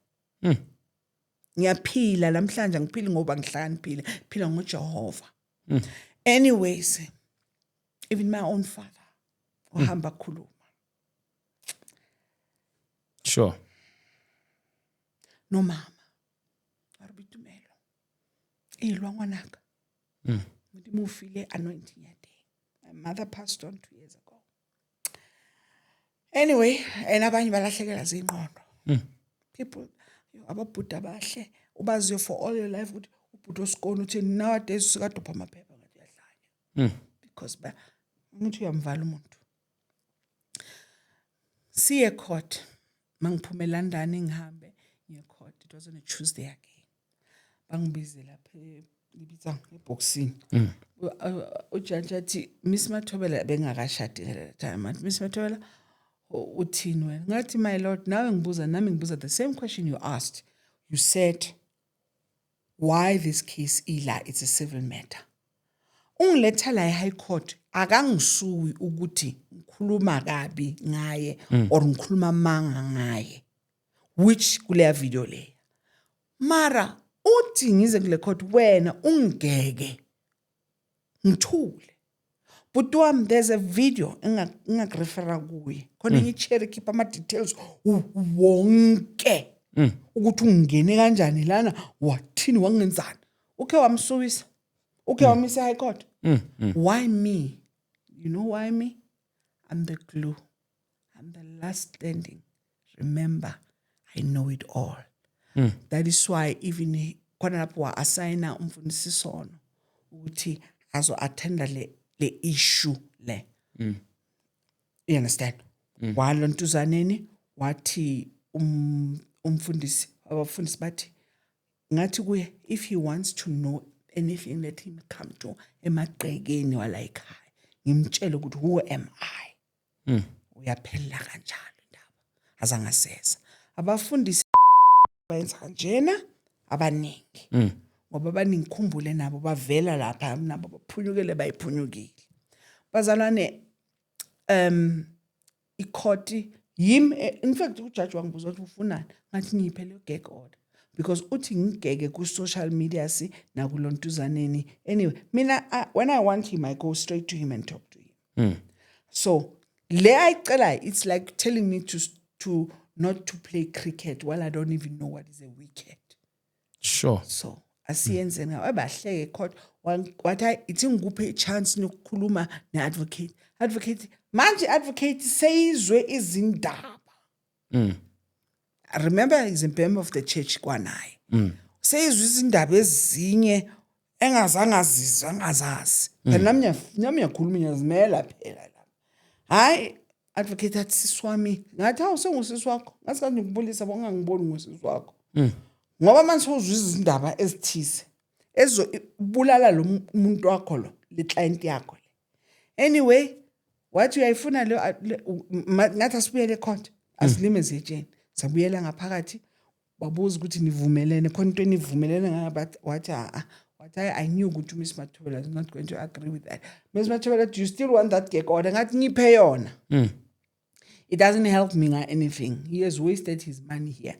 ngiyaphila namhlanje ngiphila ngoba ngihlakaniphile phila ngoJehova anyways even my own father uhamba khuluma sure no mama arbitumelo ilwa ngwanaka ngithi mufile anointing yade my mother passed on 2 years ago anyway and abanye balahlekela zingqondo people ababhuda bahle ubaziyo for all your life ukuthi ubhuda osikole uthi nowadays usikadopha amaphepha ngathi yahlanya because ngithi uyamvala umuntu siye court mangiphume London ngihambe ngiye court it was on a Tuesday again bangibize lapha ibiza eboxini ujudge athi Miss Mathobela bengakashadi at time athi Miss Mathobela uthini wena ngathi my lord nawe ngibuza nami ngibuza the same question you asked you said why this case ila it's a civil matter ungiletha la high court akangisuki ukuthi ngikhuluma kabi ngaye or ngikhuluma manga ngaye which kule video le mara uthi ngize kule court wena ungeke ngithule but there's a video engakurefera kuye khona ngicheri keep ama details wonke ukuthi ungene kanjani lana wathini wangenzani wamsuwisa wamisa high court why me you know why me I'm the glue I'm the last standing remember I know it all that is why even khona lapho assigna umfundisi sono ukuthi azo attenda le issue le you understand walontuzaneni wathi umfundisi abafundisi bathi ngathi kuye, if he wants to know anything, let him come to emagqekeni wala ekhaya ngimtshele ukuthi who am I. Uyaphelela kanjalo indaba azangaseza abafundisi bayenza kanjena abaningi ngoba baningikhumbule nabo bavela lapha nabo baphunyukele bayiphunyukile bazalwane ikhoti yim in fact ujaji wangibuza ukuthi ufunani ngathi ngiyiphele ugag order because uthi ngigege ku social media si nakulontuzaneni anyway mina when I want him I go straight to him and talk to him so le ayicela it's like telling me to not to play cricket while I don't even know what is a wicket. Sure. So asiyenze ngawe abahleke court wathi ithi ngikuphe chance nokukhuluma ne-advocate manje advocate seyizwe izindaba remember he's a member of the church kwanaye seyizwe izindaba ezinye engazangazizwa angazazi nami ngiyakhuluma ngiyazimela phela la hayi advocate athi siswami ngathi awusengusisi wakho ngathi kanti ngikubulisa bongangiboni ngusisi wakho ngoba manje uzwe izindaba ezithize ezobulala lo muntu wakho lo le client yakho le anyway wathi uyayifuna le ngathi asibuyele court asilimeze etsheni sabuyela ngaphakathi babuza ukuthi nivumelene khona into enivumelene ngayo wathi I knew ukuthi Miss Matola is not going to agree with that. Miss Matola, do you still want that gag order? Ngathi ngiphe yona. It doesn't help me anything. He has wasted his money here.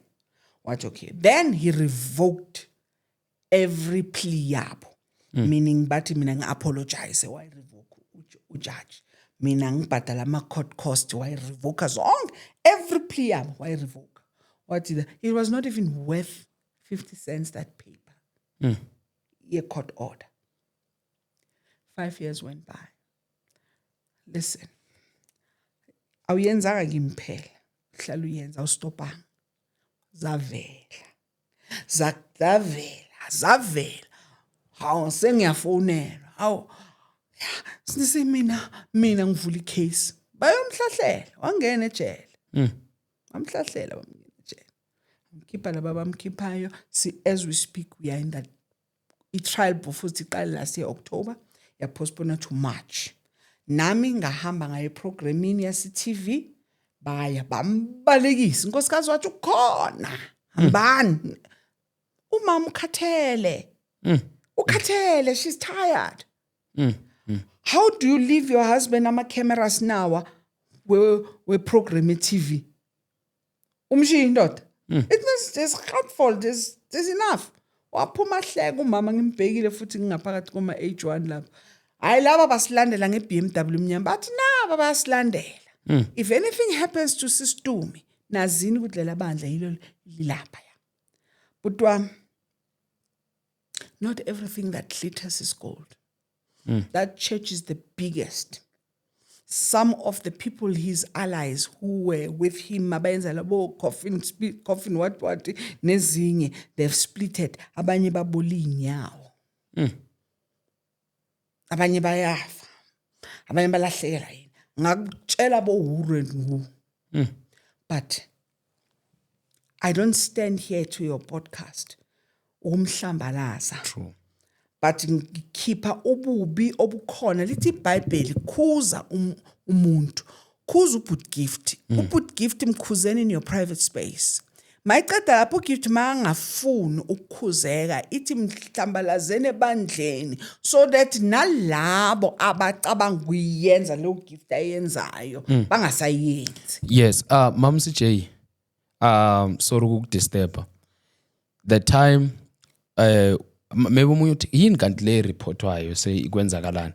What okay. Then he revoked every plea yabo. Meaning bathi mina ngi-apologize why revoke ujudge. Mina ngibhadala ama-court cost why revoke zonke. Every plea yabo why revoke. What is that? It was not even worth 50 cents that paper. A court order. 5 years went by. Listen. Awuyenzanga ngimphela. Hlala uyenza awustopanga. Zavela. Hawu sengiyafonela. Hawu sinisi mina ngivula icase. Bayomhlahlela, wangena ejele. Bamhlahlela bamngena ejele. Amkhipha laba bamkhiphayo. See, as we speak, we are in that trial before siqala last year October ya postpone to March. Nami ngahamba ngaye programming ya TV baya bambalekisa inkosikazi wathi ukhona hambani umama ukhathele she's tired. How do you leave your husband ama cameras now we program TV umshiya indoda it's hurtful there's enough. Waphuma hleka umama ngimbhekile futhi ngingaphakathi koma H1 lapho hayi laba basilandela ngeBMW mnyama bathi naba bayasilandela if anything happens to Sistumi nazini ukudlela bandla yilo lilapha ya but not everything that glitters is gold. That church is the biggest. Some of the people, his allies who were with him, mabenza labo coffin what nezinye, they've splitted. Abanye baboli inyawo. Abanye bayafa. Abanye balahlekela yini. Ngakutshela bo who and who. But I don't stand here to your podcast. Umhlambalaza. True. But ngikhipha ububi obukhona lithi iBhayibheli khuza umuntu khuza ubut gift ubut gift mkhuzeni in your private space mayiqeda lapho gift mangafuni ukukhuzeka ithi mhlambalazene ebandleni so that nalabo abacabanga ukuyenza lo gift ayenzayo bangasayenzi. Yes, Mamsi J, sorry ukudisturb. The time maybe umunye uthi yini kanti le report wayo say ikwenzakalani,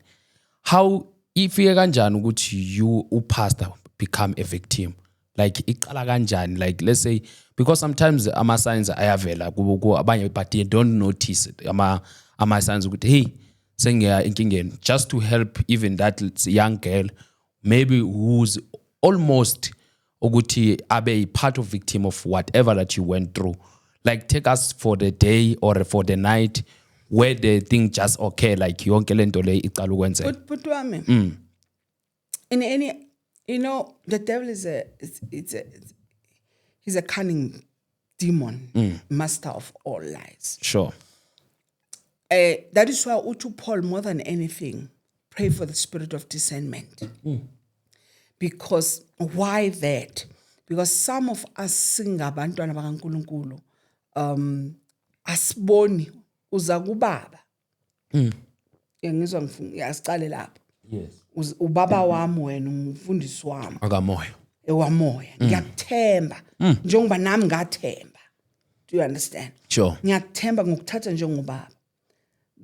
how ifike kanjani ukuthi you pastor become a victim, like iqala kanjani, like let's say because sometimes ama signs ayavela kubo abanye but they don't notice ama signs ukuthi hey sengiya inkingeni, just to help even that young girl maybe who's almost ukuthi abe part of victim of whatever that you went through. Like take us for the day or for the night where the thing just okay, like yonke lento le iqala ukwenzeka. But wami in any, you know, the devil is he's a cunning demon, master of all lies. Sure. That is why to Paul, more than anything, pray for the spirit of discernment. Because why that? Because some of us singabantwana bakaNkulunkulu asiboni uza kubaba. Ngizwa ngiyasicale lapho. Yes. Ubaba wami wena umfundisi wami. Akamoya. Ewamoya. Ngiyakuthemba njengoba nami ngathemba. Do you understand? Sure. Ngiyakuthemba ngokuthatha njengobaba.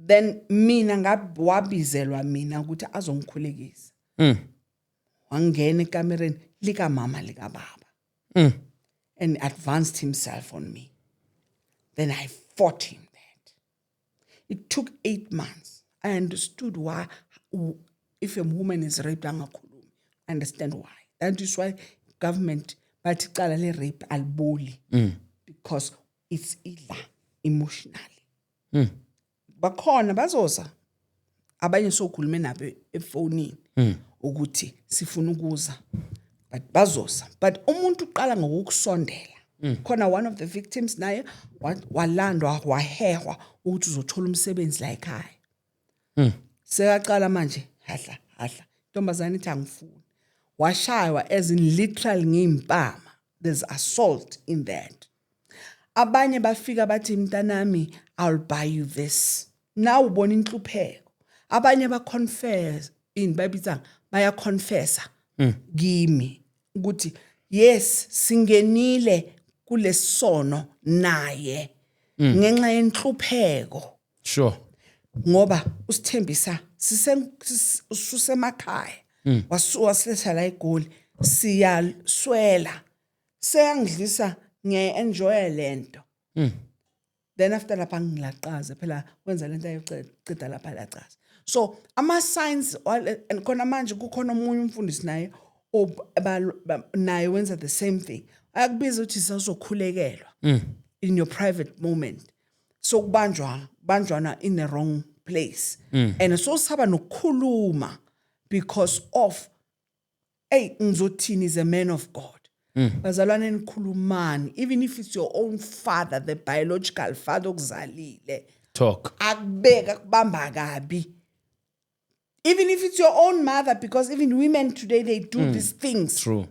Then mina ngabizelwa mina ukuthi azongikhulekisa. Wangena ekamereni lika mama lika baba. And advanced himself on me. Then I fought him that. It took 8 months. I understood why, if a woman is raped, I understand why. That is why government, particularly rape, alboli. Because it's illa emotionally. Bakhona bazoza abanye sokhulume nabo efonini ukuthi sifuna ukuza, but bazoza, but umuntu uqala ngokusondela. Khona one of the victims naye walandwa wahehwa ukuthi uzothola umsebenzi la ekhaya. Sekaqala manje hadla intombazane ithi angifuni, washaywa as in literal ngimpama. There's assault in that. Abanye bafika bathi mntanami, I'll buy you this. Now ubona inhlupheko. Abanye baconfess in babizanga baya confessa kimi ukuthi yes singenile kulesono naye ngenxa yenhlupheko. Sure. Ngoba usithembisa susemakhaya wasiletha la eGoli siyaswela seyangidlisa ngienjoy lento. Then after lapha ngilaqaza phela wenza lento ayoceda lapha laqaza. So ama signs and khona manje kukhona umunye umfundisi naye naye wenza the same thing. Akubiza ukuthi sizokhulekelwa in your private moment. So kubanjwana in the wrong place. And so saba nokukhuluma because of Nzothini is a man of God. Bazalwane nikhulumani, even if it's your own father, the biological father okuzalile. Talk. Akubeka kubamba kabi. Even if it's your own mother, because even women today, they do these things. True.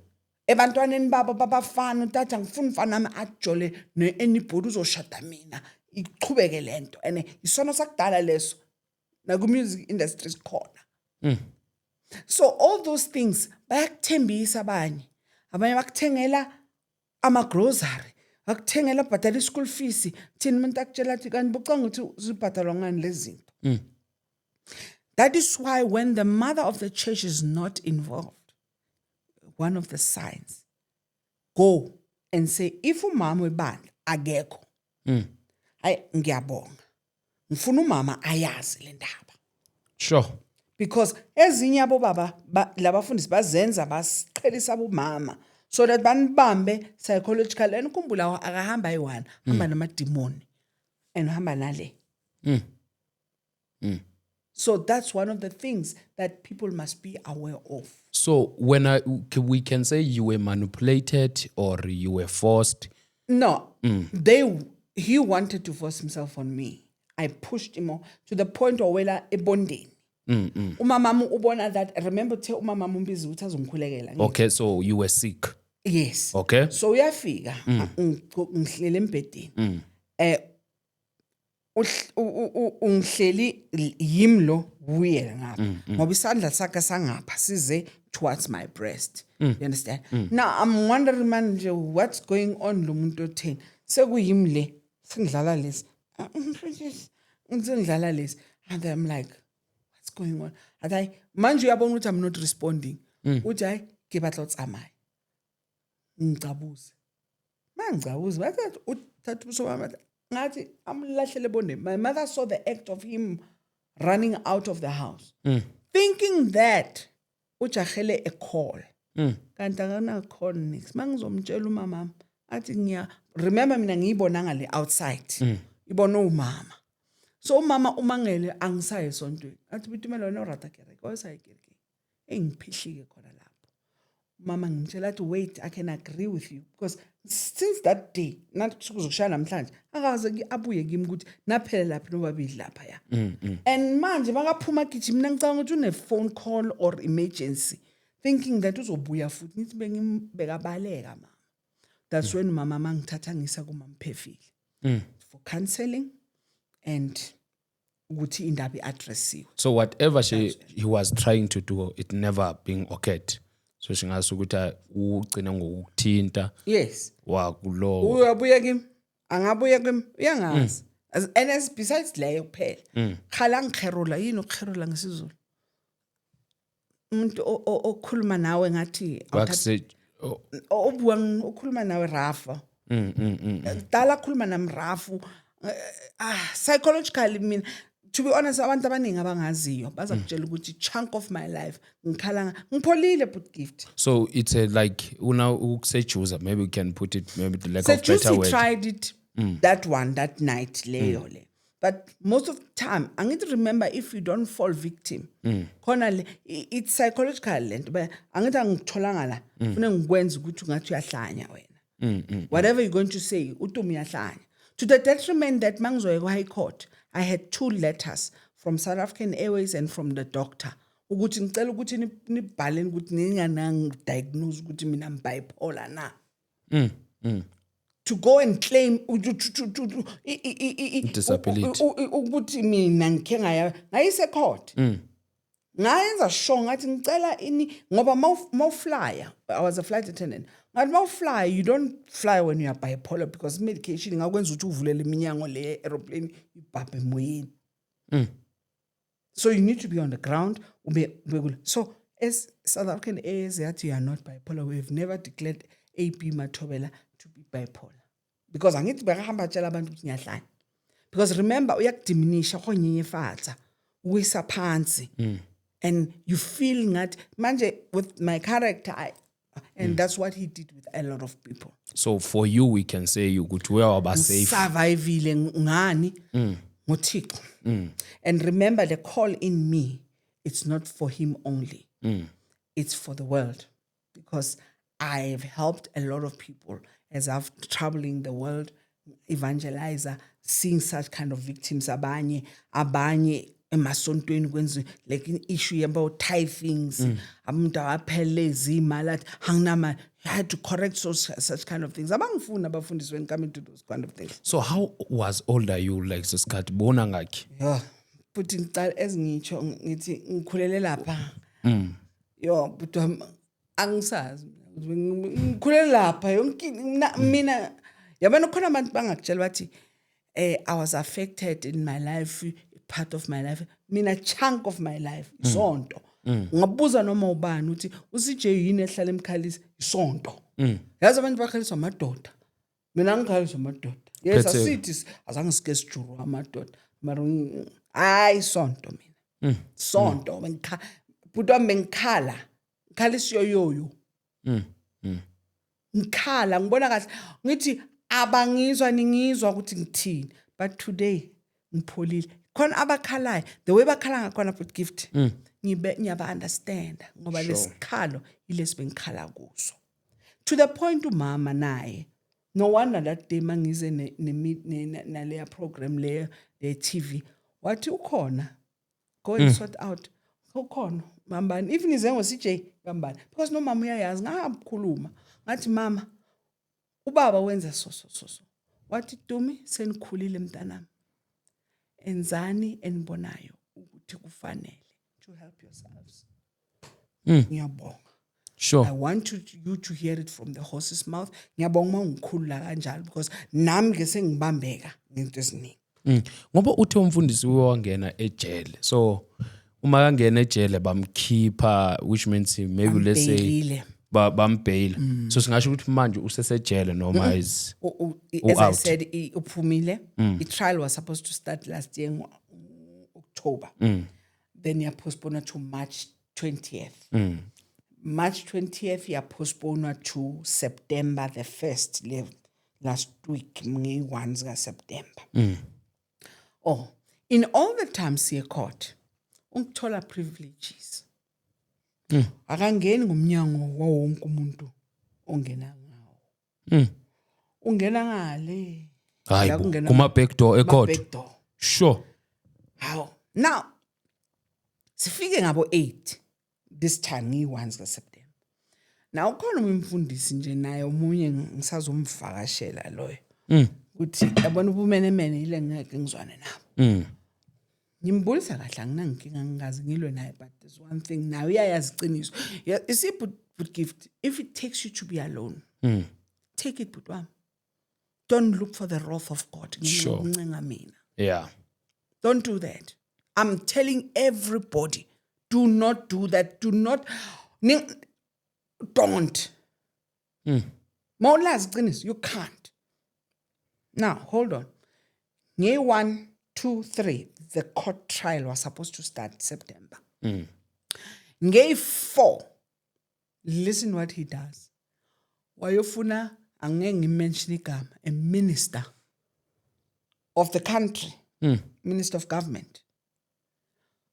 Ebantwaneni babo babafana utata ngifuna umfana nami ajole ne anybody uzoshada mina iqhubeke lento and isono sakudala leso na ku music industry khona. So all those things bayakuthembisa abanye bakuthengela ama grocery, bakuthengela bhatala school fees, thina umuntu akutshela athi kanti bucanga ukuthi uzibhatalwa ngani lezi zinto. That is why when the mother of the church is not involved, one of the signs, go and say, if umama webandla akekho, hayi ngiyabonga, ngifuna umama ayazi le ndaba. Sure. Because ezinye abo baba labafundisi bazenza basiqhelisa abomama so that banibambe psychological and kumbula akahamba ayi1 hamba namademoni and hamba nale. So that's one of the things that people must be aware of. So when we can say you were manipulated or you were forced. No, he wanted to force himself on me. I pushed him on to the point where ebondeni. Umama ubona that, remember umama umbizi ukuthi azongikhulekela. Okay, so you were sick. Yes. Okay. So uyafika ngihlele embedeni. Ungihleli yimlo uye ngapha ngoba isandla sakhe sangapha size towards my breast. You understand? Now I'm wondering manje what's going on lo muntu otheni sekuyimle sengidlala lesi ngidlala lesi and I'm like what's going on? Athi manje uyabona ukuthi I'm not responding. Uthi hayi ke batla utsamaya ngicabuze mangicabuze bathi uthatha ubuso bami ngathi amlahlele bondeni. My mother saw the act of him running out of the house, thinking that ujahele a call. Kanti akana call next. Mangizomtshela umama athi remember mina ngiyibona ngale outside. Ibona umama. So umama umangele angisaye esontweni. Athi bitumela wena urata kereke, osaye kereke. Engiphihlike khona lapho. mama ngimtshela athi wait, I can agree with you because since that day nathi kuzokushaya namhlanje akaze abuye kimi ukuthi naphele lapha nobabili lapha ya and manje bakaphuma gijima mina ngicabanga ukuthi une phone call or emergency thinking that uzobuya futhi nithi bekabaleka mama. That's when mama mangithatha ngisa kuMamphefile for counseling and ukuthi indaba iaddressiwe. So whatever he was trying to do, it never being occurred. So shingasho ukuthi ugcina ngokuthinta. Yes. Wakulo. Uyabuya kimi, angabuya kimi, uyangazi. And as besides leyo kuphela. Khala ngikherola yini ukukherola ngesizulu? Umuntu okhuluma nawe ngathi obuwa ukhuluma nawe rafa. Dala khuluma nami rafu. Psychologically mina, to be honest, abantu abaningi abangaziyo bazakutshela ukuthi chunk of my life ngikhala ngipholile but gift. So it's a like una ukusejuza, maybe we can put it maybe the lack of better word. Tried it that night leyo le. But most of the time I need to remember if you don't fall victim. Khona it's psychological lento but angithi angitholanga la ufuna ngikwenza ukuthi ungathi uyahlanya wena. Whatever you're going to say utumi uyahlanya. To the detriment that mangizoya High Court, I had 2 letters from South African Airways and from the doctor. Ukuthi ngicela ukuthi nibhale ukuthi ninganang diagnose ukuthi mina bipolar na. To go and claim disability. Ukuthi mina ngike ngayise court. Ngayenza sure ngathi ngicela ini ngoba mawflyer. I was a flight attendant. Ngathi mawfly, you don't fly when you are bipolar because medication ngakwenza ukuthi uvulele iminyango le aeroplane ibhabhe emoyeni. So you need to be on the ground. So as South African Airways that you are not bipolar, we have never declared AP Mathobela to be bipolar. Because angithi bekahamba tshela abantu ukuthi ngiyahlanya. Because remember uyakudiminisha khonyenye fatsa uyisa phansi. And you feel that manje with my character and that's what he did with a lot of people. So for you we can say you good well about safe. Survivile ngani ngoThixo. And remember the call in me, it's not for him only. It's for the world. Because I've helped a lot of people as I've traveling the world, evangelizer, seeing such kind of victims abanye emasontweni kwenziwe like an issue about tithings umuntu awapheleza imali athi hanginama I had to correct such kind of things abangifuna abafundisi when coming to those kind of things. So how was old are you like sesikhathi bona ngakhi? Yeah, futhi ngicala ezingitsho ngithi ngikhulele lapha. But angisazi ngikhulele lapha yonke mina yabona khona abantu bangakutshela bathi I was affected in my life, part of my life, mina chunk of my life isonto. Ngabuza noma ubani uthi uCJ yini ehlala emkhalisa isonto. Yazi abantu bakhaliswa amadoda. Mina ngikhaliswa amadoda. Yes, asithi azange sike sijuru amadoda. Mara isonto mina. Sonto butwa mengikhala. Ngikhaliswa yoyo. Ngikhala ngibona kahle ngithi abangizwa ningizwa ukuthi ngithini, but today ngipholile khona abakhalayo the way bakhala ngakhona but gift ngiyaba understand ngoba lesikhalo ilesi bengikhala kuso to the point umama naye no wonder that day mangize naleya program le TV wathi ukhona go and sort out ukhona mambani even ize ngoCJ kambani because no mama uyayazi ngakhuluma ngathi mama ubaba wenza so wathi Dumi senikhulile mntanami enzani enibonayo ukuthi kufanele to help yourselves. Ngiyabonga. Sure. I want you to hear it from the horse's mouth. Ngiyabonga mangikhulula kanjalo because nami ke sengibambeka ngento eziningi. Ngoba uthi umfundisi wangena ejele. So uma kangena ejele bamkhipha, which means maybe let's say bambail. So singasho ukuthi manje usesejele noma is as I said uphumile. The trial was supposed to start last year in October. Then you postponed to March 20th. March 20th you postponed to September the 1st last week once September. In all the times here court ungithola privileges. akangeni ngomnyango wawonke umuntu ongena ngawo ungena ngale hayi la kungena kuma backdoor ekhotho backdoor. sure How now sifike ngabo 8 this time ngi1 kaSeptember. Now ukhona umfundisi nje naye omunye ngisazomvakashela loyo uthi yabona ubumenemene ile ngeke ngizwane nabo. Ngimbulisa kahle anginankinga ngingazi ngilwe naye but there's one thing now uyayazi iqiniso. You see but gift if it takes you to be alone take it but don't look for the wrath of God. Sure. Yeah. Don't do that. I'm telling everybody, do not do that. Do not. Don't. Mawulazi iqiniso, you can't. Now, hold on. Ngay 1, 2, 3, the court trial was supposed to start September. Ngay 4, listen what he does. Wayofuna angeke ngimention igama, a minister of the country, minister of government,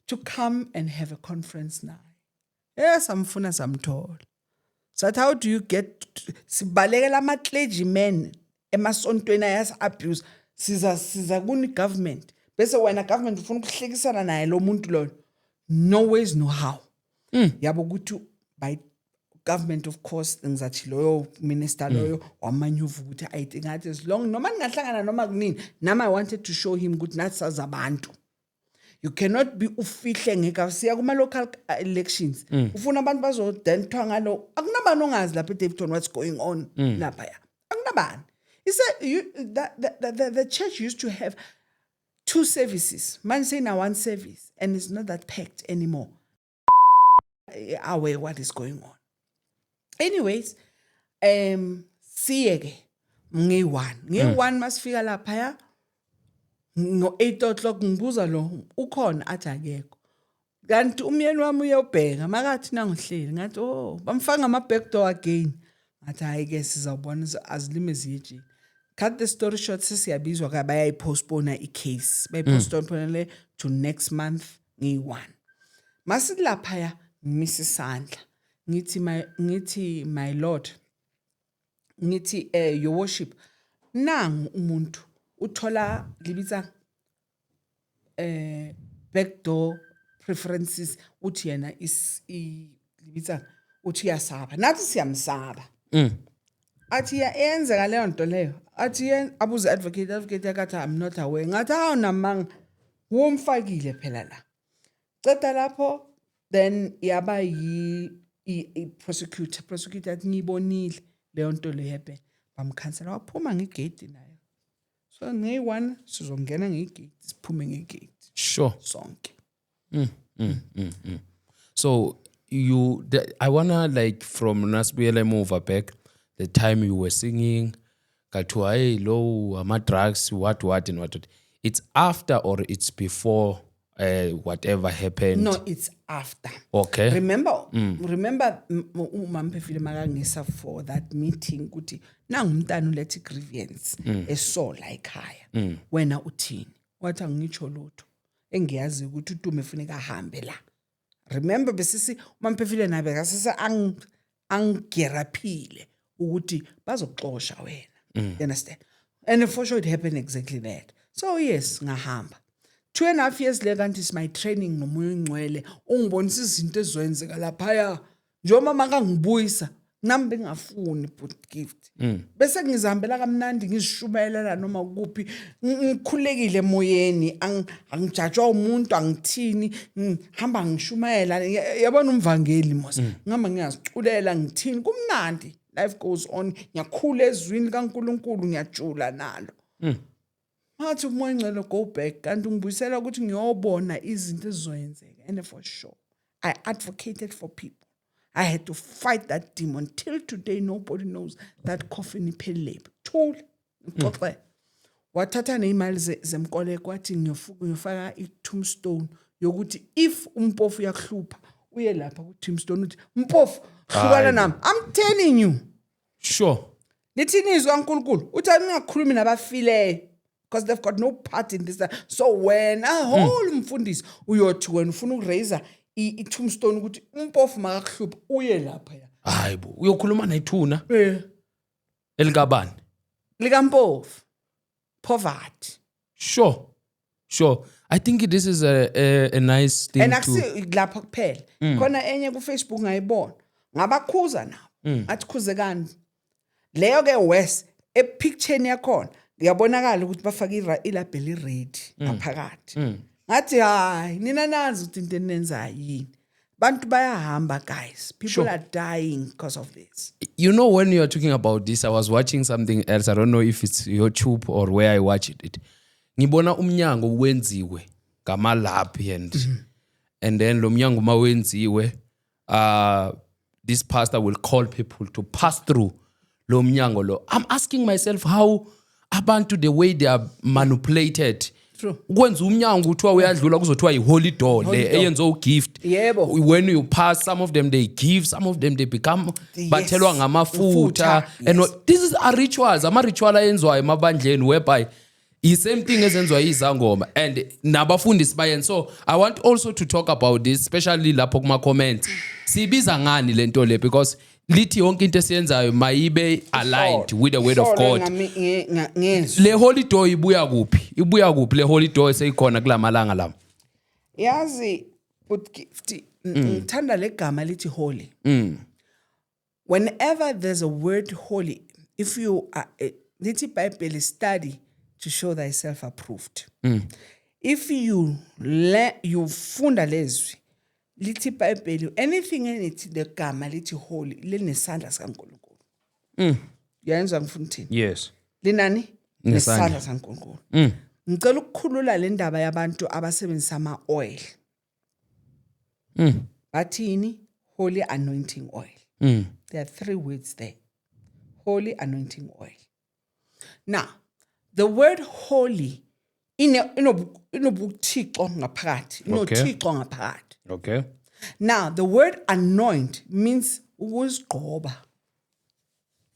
to come and have a conference now. Yes, amfuna samthola. So how do you get sibalekela ama clergymen emasontweni ayas abuse siza kuni government bese wena government ufuna ukuhlekisana naye lo muntu lo? No ways no how. Yabo ukuthi by government of course ngizathi loyo minister loyo wamanyuva ukuthi I think ngathi as long noma ningahlangana noma kunini nama I wanted to show him ukuthi nathi sazabantu. You cannot be ufihle ngeka siya kuma local elections ufuna abantu bazodentwa ngalo akunabani ongazi lapha eDaveyton what's going on lapha ya akunabani. He said the church used to have 2 services. Man say now 1 service and it's not that packed anymore. Aware what is going on. Anyways, siyeke nge1 masifika lapha ya ngo 8:00 ngibuza lo ukhona athi akekho. Kanti umyeni wami uyobheka makathi nangihleli ngathi oh bamfanga ama backdoor again. Ngathi hayi ke sizawubona azilime ziyeje. Cut the story short sesiyabizwa ka bayayipostpone icase. Bayipostpone to next month ngi1. Masithi lapha ya ngimisa isandla. Ngithi my lord ngithi your worship nangu umuntu uthola libitsa backdoor preferences uthi yena libitsa uthi yasaba nathi siyamsaba athi yenzeka leyo nto leyo athi abuze advocate akathi I'm not aware ngathi hawo namanga womfakile phela la ceda lapho then yaba prosecutor athi ngibonile leyo nto le happen bamkhansela waphuma ngegate nayo. So nge1 sizongena ngegate siphume ngegate Sure. sonke. So I wanna like from Nasbuyele move back the time you were singing kathiwa hey low ama drugs what and what. It's after or it's before whatever happened? No, it's after. Okay. Remember uMampefile makangisa for that meeting ukuthi nangumntana ulethe grievance esola ekhaya. Wena uthini? Wathi angitsho lutho. Engiyazi ukuthi uTume efuneka ahambe la. Remember besisi uMampefile nabe kasise angiraphile ukuthi bazoxosha wena. You understand? And for sure it happened exactly that. So yes, ngahamba. 2.5 years later kanti is my training nomoya ongcwele ungibonisa izinto ezizwenzeka lapha njengoba makangibuyisa nami bengafuni but gift bese ngizihambela kamnandi ngizishumayela noma kuphi ngikhulekile emoyeni angijajwa umuntu angithini ngihamba ngishumayela yabona umvangeli mos ngihamba ngiyaziculela ngithini kumnandi life goes on ngiyakhula ezwini kaNkuluNkulu ngiyajula nalo Mathi umoya ngcelo go back kanti ngibuyisela ukuthi ngiyobona izinto ezizoyenzeka and for sure I advocated for people. I had to fight that demon till today nobody knows that coffin iphelele. Thula uxoxe. Wathatha neimali zemkole kwathi ngiyofaka i-tombstone yokuthi if umpofu yakuhlupha uye lapha ku-tombstone uthi mpofu hlukana nami. I'm telling you. Sure. Lithini izwi kaNkulunkulu uthi angingakhulumi nabafileyo. Because they've got no part in this. So when a whole mfundisi uyothi wena ufuna ukuraise i-tombstone ukuthi umpofu makakuhlupha uye lapha ya hayi bo uyokhuluma nethuna elikabani likampofu poverty sure I think this is a nice thing and to akusi lapha kuphela khona enye ku Facebook ngayibona ngabakhuza nabo athi khuzekani leyo ke West epicture yakhona ngiyabonakala ukuthi bafaka ilabheli red ngaphakathi ngathi hayi nina nazi ukuthi into enenzayo yini bantu bayahamba guys people are dying because of this. You know, when you are talking about this, I was watching something else. I don't know if it's YouTube or where I watched it. Ngibona umnyango wenziwe ngamalaphi and then lo mnyango mawenziwe this pastor will call people to pass through lo mnyango lo. I'm asking myself how abantu the way they are manipulated. True. Ukwenza umnyango uthiwa uyadlula kuzothiwa i-holy door le eyenziwe ugift. Yebo. When you pass, some of them they give, some of them they become bathelwa ngamafutha. And this is a rituals, ama-ritual ayenziwayo emabandleni whereby i-same thing ezenziwa izangoma and nabafundisi bayen. So I want also to talk about this, especially lapho kuma-comments. Sibiza ngani lento le because lithi yonke into esiyenzayo mayibe aligned with the word of God. Le holy door ibuya kuphi le holy door eseyikhona kulamalanga la. Yazi ugift ngithanda legama lithi holy. Whenever there's a word holy, if you are lithi Bible study to show thyself approved. If you funda lezwi lithi Bible anything in it the gama lithi holy linesandla sikaNkulunkulu. Uyayenza ngifuna ukuthini? Yes. Linani? Nesandla sikaNkulunkulu. Ngicela ukukhulula le ndaba yabantu abasebenzisa ama oil. Bathini? Holy anointing oil. There are 3 words there. Holy anointing oil. Now, the word holy inobuthixo ngaphakathi, inothixo ngaphakathi. Okay. Now, the word anoint means ukuzigqoba.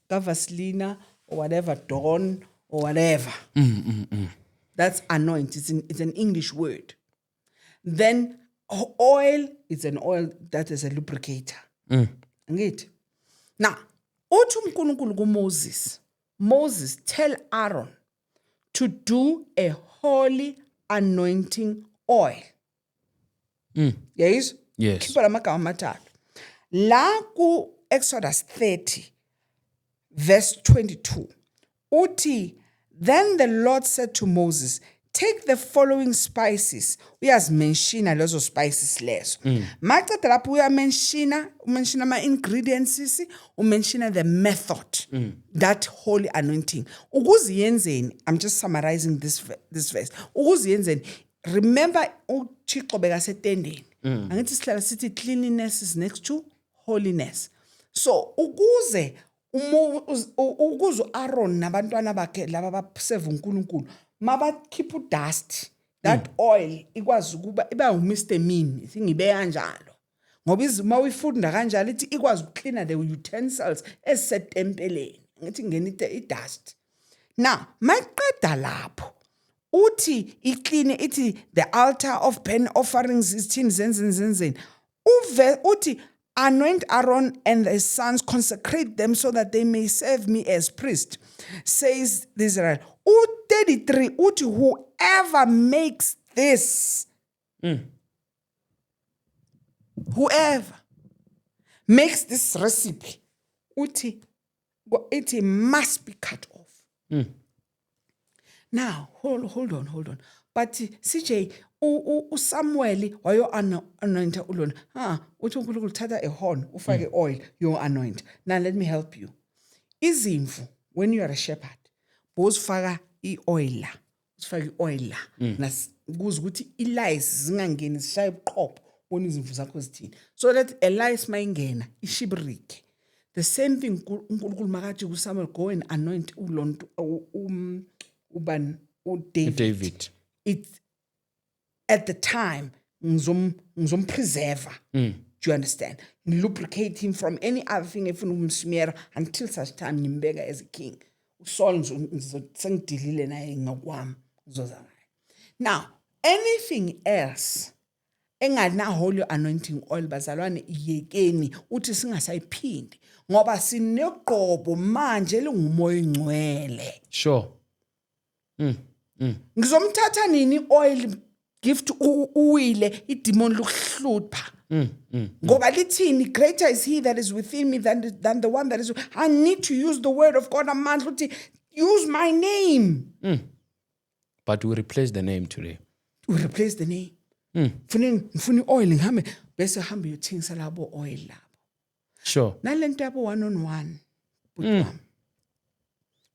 Vaseline or whatever, Dawn or whatever. That's anoint. It's an English word. Then oil is an oil that is a lubricator. Ngit. Now, uthi uNkulunkulu kuMoses, Moses tell Aaron to do a holy anointing oil. Yes? Yes. Khipha lamagama amathathu. La ku Exodus 30 verse 22. Uthi, then the Lord said to Moses, take the following spices. Uyazmenshina lezo spices lezo. Maqeda lapho umenshina ama ingredients, umenshina the method. That holy anointing. Ukuze yenzeni, I'm just summarizing this verse. Ukuze yenzeni, remember uThixo bekasetendeni. Angithi sihlala sithi cleanliness is next to holiness. So ukuze Aaron nabantwana bakhe laba baserve uNkulunkulu mabakhipha udust that oil ikwazi ukuba iba uMr Mean singibe kanjalo ngoba izima uyifunda kanjalo ithi ikwazi ukucleana the utensils esetempeleni ngithi ngene idust. Now maqeda lapho uthi iclean ithi the altar of burnt offerings is zenzeni uthi anoint Aaron and his sons, consecrate them so that they may serve me as priest, says Israel. 33, uti whoever makes this, whoever makes this recipe, uti, it must be cut off. Now, hold on. But CJ, uSamuel wayo anointa ulona. Uthi uNkulunkulu thatha a horn, ufake oil, you anoint. Now let me help you. Izimvu, when you are a shepherd, bozifaka i-oil la. Usifaka i-oil la. Kuze ukuthi i-lice zingangeni zishaye ubuqopho bona izimvu zakho zithini. So that a lice mayingena, ishibrike. The same thing uNkulunkulu makathi kuSamuel, go and anoint ulonto David. It's at the time ngizom preserver. Do you understand? Lubricate him from any other thing efuna ukumsmear until such time ngimbeka as a king. uSaul sengidilile naye ngakwami uzoza naye. Now, anything else engana holy anointing oil bazalwane iyekeni uthi singasayiphindi ngoba sineqobo manje elingumoya ingcwele. Sure. Ngizomthatha nini oil gift uwile idemon lukuhlupha. Ngoba lithini greater is he that is within me than the one that is. I need to use the word of God amandla uthi use my name. But we replace the name today. We replace the name. Ngifuna oil ngihambe bese hambe uyothengisa labo oil labo. Sure. Nalento yabo one on one.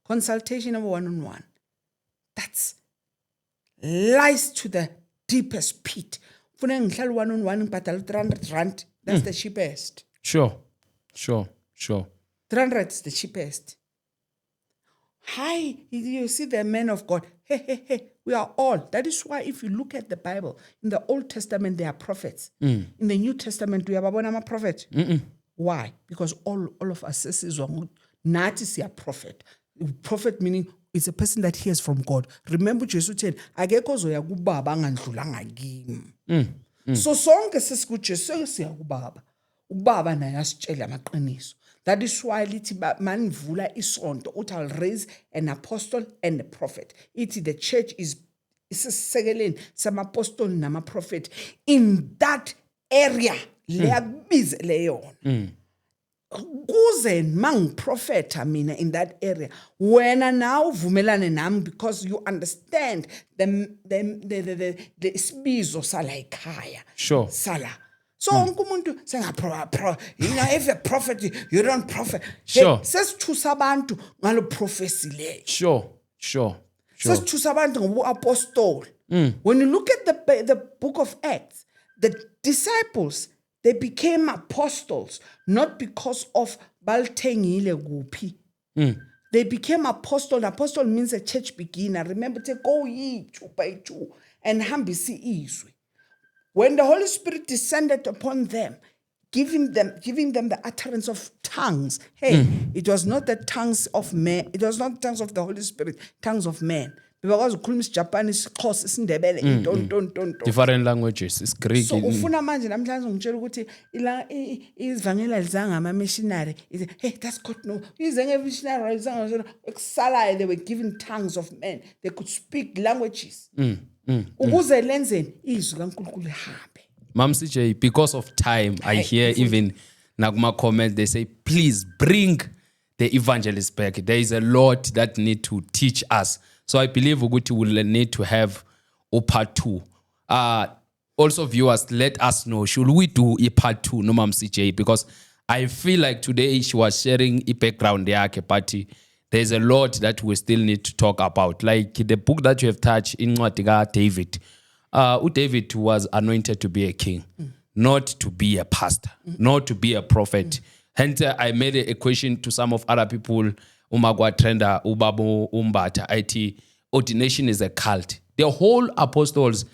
Consultation of one on one. That's lies to the deepest pit. Funa ngihlala one on one ngibhadala 300 rand. That's the cheapest. Sure. 300 is the cheapest. Hi, you see the men of God. Hey, we are all. That is why if you look at the Bible, in the Old Testament, there are prophets. In the New Testament, we have a prophet. Why? Because all of us is not is a prophet. Prophet meaning it's a person that hears from God. Remember, Jesus said, "Akekho zoya kubaba angandlulanga kimi." So sonke sesikuJesu siya kubaba. Ubaba naye asitshela amaqiniso. That is why lithi manivula isonto uthi I'll raise an apostle and a prophet. Ithi the church is isisekeleni samapostoli nama-prophet in that area leyakubizele yona. Kuze mangiprofetha mina in that area wena now uvumelane nami because you understand the isibizo sala ekhaya. Sure. Sala. So wonke umuntu sengapro if a prophet you don't prophet. Sure. Sesithusa abantu ngalo prophecy le. Sure. Sesithusa abantu ngobuapostoli. When you look at the book of Acts, the disciples they became apostles not because of balthengile kuphi. They became apostle. Apostle means a church beginner. Remember to go ye 2 by 2 and hambisi izwi. When the Holy Spirit descended upon them, giving them the utterance of tongues. Hey, it was not the tongues of man. It was not tongues of the Holy Spirit, tongues of man. Because ukhuluma Japanese, Xhosa, isiNdebele, don't. Different languages. It's Greek. So ufuna manje namhlanje ngitshela ukuthi izivangela lizanga ama missionary. Hey, that's got no. Izenge missionary lizanga kusalayo they were given tongues of men. They could speak languages. Ukuze lenzeni izwi kaNkulunkulu lihambe. Mam CJ, because of time, I hear even Naguma comment, they say, please bring the evangelists back. There is a lot that need to teach us. So I believe Uguti will need to have a part 2. Also, viewers, let us know, should we do a part 2, no Mam CJ? Because I feel like today she was sharing a background there, but there's a lot that we still need to talk about. Like the book that you have touched in David. David was anointed to be a king, not to be a pastor, not to be a prophet. Hence, I made a question to some of other people, Umagwa Trenda, Ubabo Umbata, IT, ordination is a cult. The whole apostles,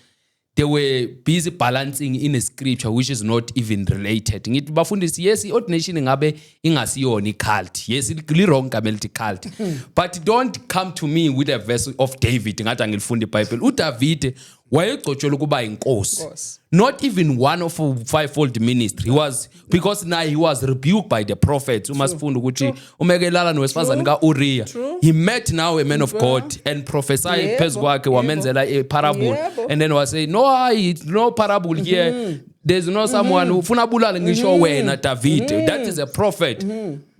they were busy balancing in a scripture which is not even related. Yes, ordination ingabe ingasiyoni cult. Yes, it's wrong cult. But don't come to me with a verse of David. Ngathi angilifundi iBhayibheli. uDavid wayegcotshwe ukuba inkosi. Not even one of a fivefold ministry. He was because now he was rebuked by the prophets. Umasifunda ukuthi umekelala nowesifazane kaUriya. He met now a man of God and prophesied phezu kwakhe wamenzela a parable. And then was say no parable here. There's no someone who ufuna bulala ngisho wena David. That is a prophet.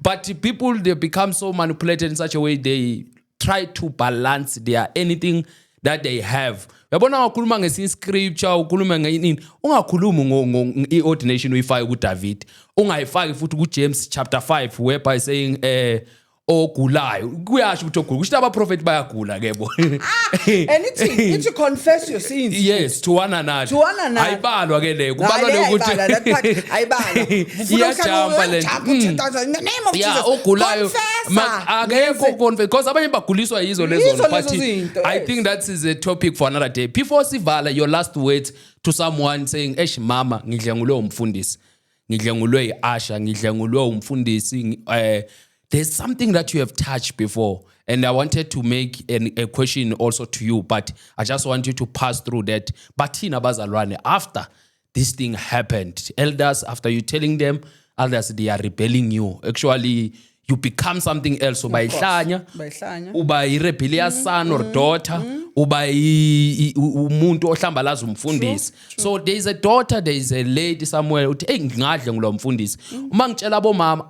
But people they become so manipulated in such a way they try to balance their anything that they have. Yabona ukhuluma ngesinye scripture ukhuluma ngenini ungakhulumi iordination uyifake kuDavid ungayifaki futhi kuJames chapter 5 whereby saying ogulayo kuyasho ukuthi ogula kusho abaprofeti bayagula kebo anything to confess your sins. Yes, to one another ayibalwa ke le kubalwa ukuthi ayibalwa iyajumpa le in the name of Jesus ogulayo akekho confess because abanye baguliswa yizo lezo but I think that is a topic for another day. Before sivala, your last words to someone saying esh mama ngidle ngulo umfundisi ngidle ngulwe iAsha ngidle ngulwe umfundisi there's something that you have touched before, and I wanted to make a question also to you, but I just want you to pass through that. But in Abazalwane, after this thing happened. Elders, after you telling them, elders, they are rebelling you. Actually, you become something else. So by Bayihlanya. uba rebellious son or daughter, uba umuntu ohlambalaza umfundisi. So there is a daughter, there is a lady somewhere uthi ngingadle ngulo mfundisi. Uma ngitshela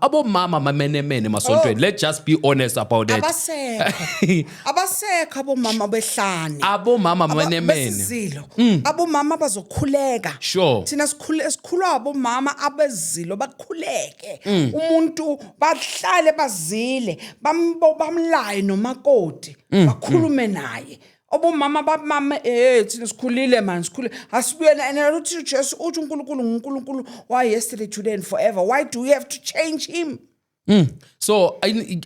abomama mamenemene masontweni. Let's just be honest about that. Abasekho abomama behlane. Abomama mamenemene. Besizilo. Abomama bazokhuleka. Sure. Thina sikhulwa abomama abezilo bakhuleke. Umuntu bahlale bazile bamlaye nomakoti bakhulume naye. Obomama bamama thina sikhulile man sikhule asibuyela and uthi uJesu uthi uNkulunkulu why yesterday today and forever, why do we have to change him? So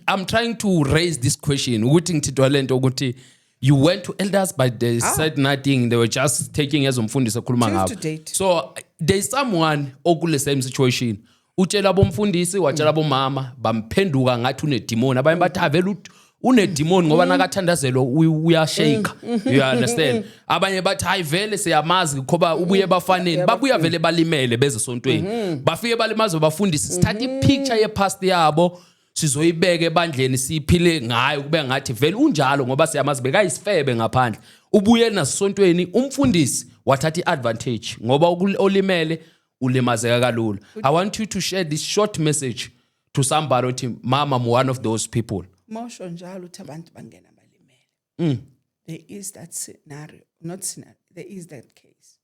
I'm trying to raise this question ukuthi ngithidwa lento ukuthi you went to elders but they said nothing, they were just taking as umfundisi ekhuluma ngabo. So there's someone okule same situation utshela bomfundisi watshela bomama bamphenduka ngathi unedemon, abanye bathi avela unedemon ngoba nakathandazelo uyashake. You understand? Abanye bathi hayi vele siyamazi ngoba ubuye bafaneni babuya vele balimele beze sontweni bafike balimazo bafundisi sithatha ipicture yepast yabo sizoyibeka ebandleni siphile ngayo kube ngathi vele unjalo ngoba siyamazi bekayisifebe ngaphandle. Ubuye nasontweni umfundisi wathatha iadvantage ngoba olimele ulimazeka kalula. I want you to share this short message to somebody uthi mama I'm one of those people. Mosho njalo uthi abantu bangena balimele. There is that scenario, not scenario, there is that case.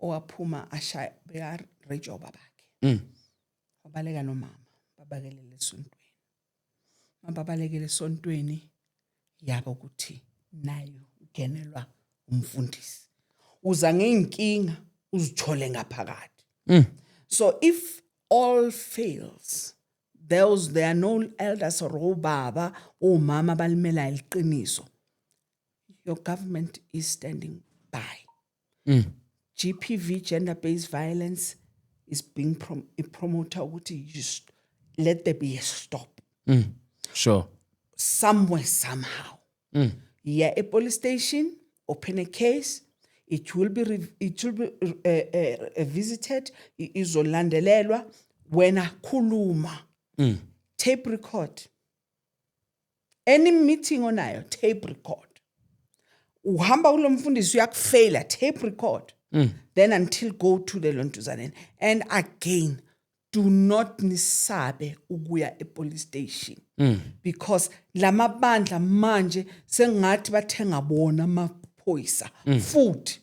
Owaphuma ashaya beyarejoba bakhe. Babaleka nomama, babalekele esontweni. Mababalekele esontweni yabo ukuthi nayo ugenelwa umfundisi. Uza ngeenkinga uzithole ngaphakathi. So if all fails, there are no elders or obaba or mama balimela iqiniso, your government is standing by. GPV, gender-based violence, is being promoted ukuthi just let there be a stop. Sure. Somewhere, somehow. Yeah, a police station, open a case, it will be visited, izolandelelwa wena khuluma. Tape record. Any meeting onayo, tape record. Uhamba kulo mfundisi uyakufela, tape record. Then until go to the lontuzaneni. And again, do not nisabe ukuya police station. Because lamabandla manje sengathi bathenga bona amaphoyisa. Futhi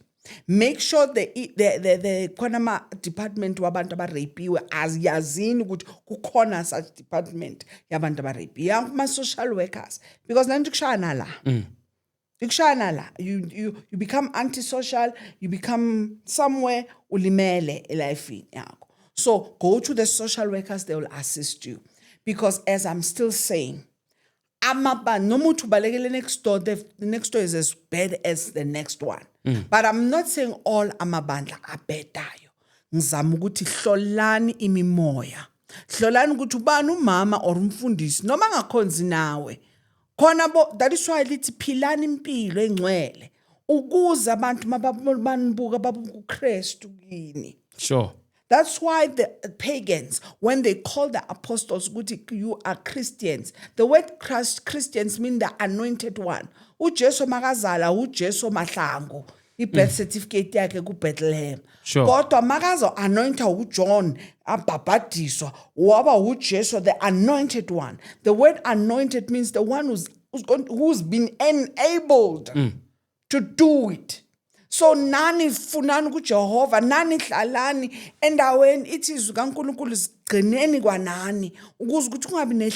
make sure the khona department wabantu abarapiwe yazini ukuthi kukhona such department yabantu abarapiwe ama social workers, because nanti kushana la you become antisocial, you become somewhere ulimele elifini yakho. So go to the social workers, they will assist you, because as I'm still saying, no mutu balekele next door, the next door is as bad as the next one. But I'm not saying all amabandla abhedayo. Ngizama ukuthi hlolani imimoya. Hlolani ukuthi ubani umama or umfundisi noma ngakhonzi nawe. Khona that is why lithi philani impilo engcwele. Ukuze abantu mababuka babuka uKristu kini. Sure. That's why the pagans, when they call the apostles, you are Christians. The word Christians mean the anointed one. Ujesu makazala, ujesu mahlangu. I-birth certificate yakhe ku-Bethlehem. Sure. Kodwa makazo anointa uJohn, abhabhadiswa, waba uJesu, the anointed one. The word anointed means the one who's been enabled to do it. So nani funani kuJehova, nani hlalani endaweni ithi izwi kaNkulunkulu sigcineni kwanani ukuze ukuthi kungabi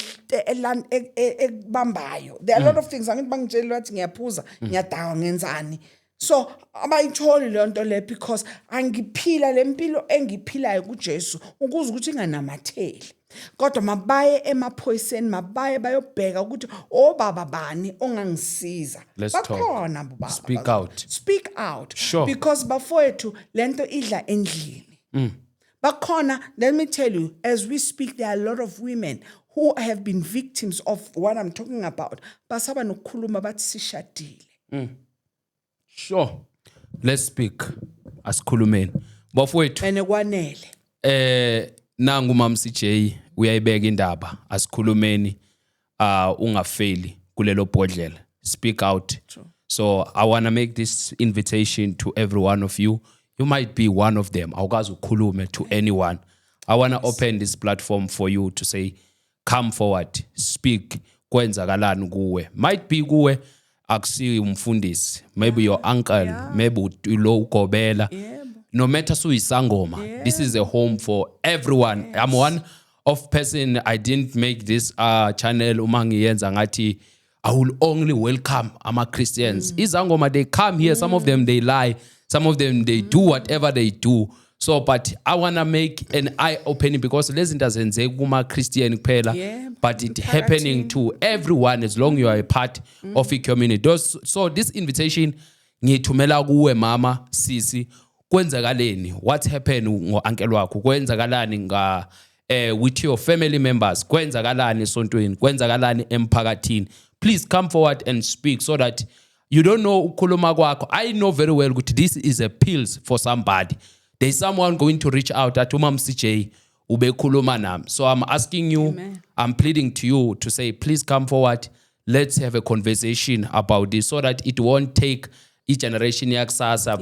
ekubambayo. There are a lot of things angithi bangitshela ukuthi ngiyaphuza, ngiyadawa ngenzani. So abayitholi le nto le because angiphila lempilo engiphilayo kuJesu ukuze ukuthi inganamatheli. Kodwa mabaye emaphoyiseni, mabaye bayobheka ukuthi obaba bani ongangisiza. Bakhona baba. Speak out. Speak out. Sure. Because bafowethu lento idla endlini. Bakhona, let me tell you, as we speak, there are a lot of women who have been victims of what I'm talking about. Basaba nokukhuluma bathi sishadile. Sure. Let's speak as khulumeni. bafowethu ene kwanele. Nangu Mama CJ uyayibeka indaba asikhulumeni ungafeli kulelo bhodlela. Speak out. True. So I want to make this invitation to every one of you. You might be one of them. Awukazi ukhulume to anyone. I want to open this platform for you to say, come forward, speak. Kwenzakalani kuwe. Might be kuwe akusiyo umfundisi. Maybe your uncle, maybe lo ugobela. No matter suyisangoma. This is a home for everyone. I'm one of person, I didn't make this channel uma ngiyenza ngathi I will only welcome Christians. Izangoma, they come here, some of them they lie, some of them they do whatever they do. So, but I want to make an eye-opening because lezi doesn't say kuma Christian kuphela, but it happening to everyone as long you are a part of a community. So this invitation ngithumela kuwe mama, sisi, kwenzakaleni, what happened ngo uncle wakho, kwenzakalani with your family members, kwenzakalani esontweni, kwenzakalani emphakathini. Please come forward and speak so that you don't know ukhuluma kwakho. I know very well that this is a pills for somebody. There's someone going to reach out at Mama CJ ube khuluma nami. So I'm asking you, Amen. I'm pleading to you to say, please come forward. Let's have a conversation about this so that it won't take each generation yakusasa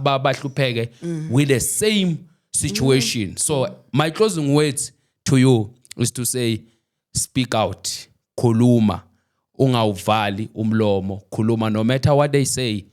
bahlupheke with the same situation. So my closing words to you is to say, speak out, khuluma, ungawuvali umlomo, khuluma, no matter what they say,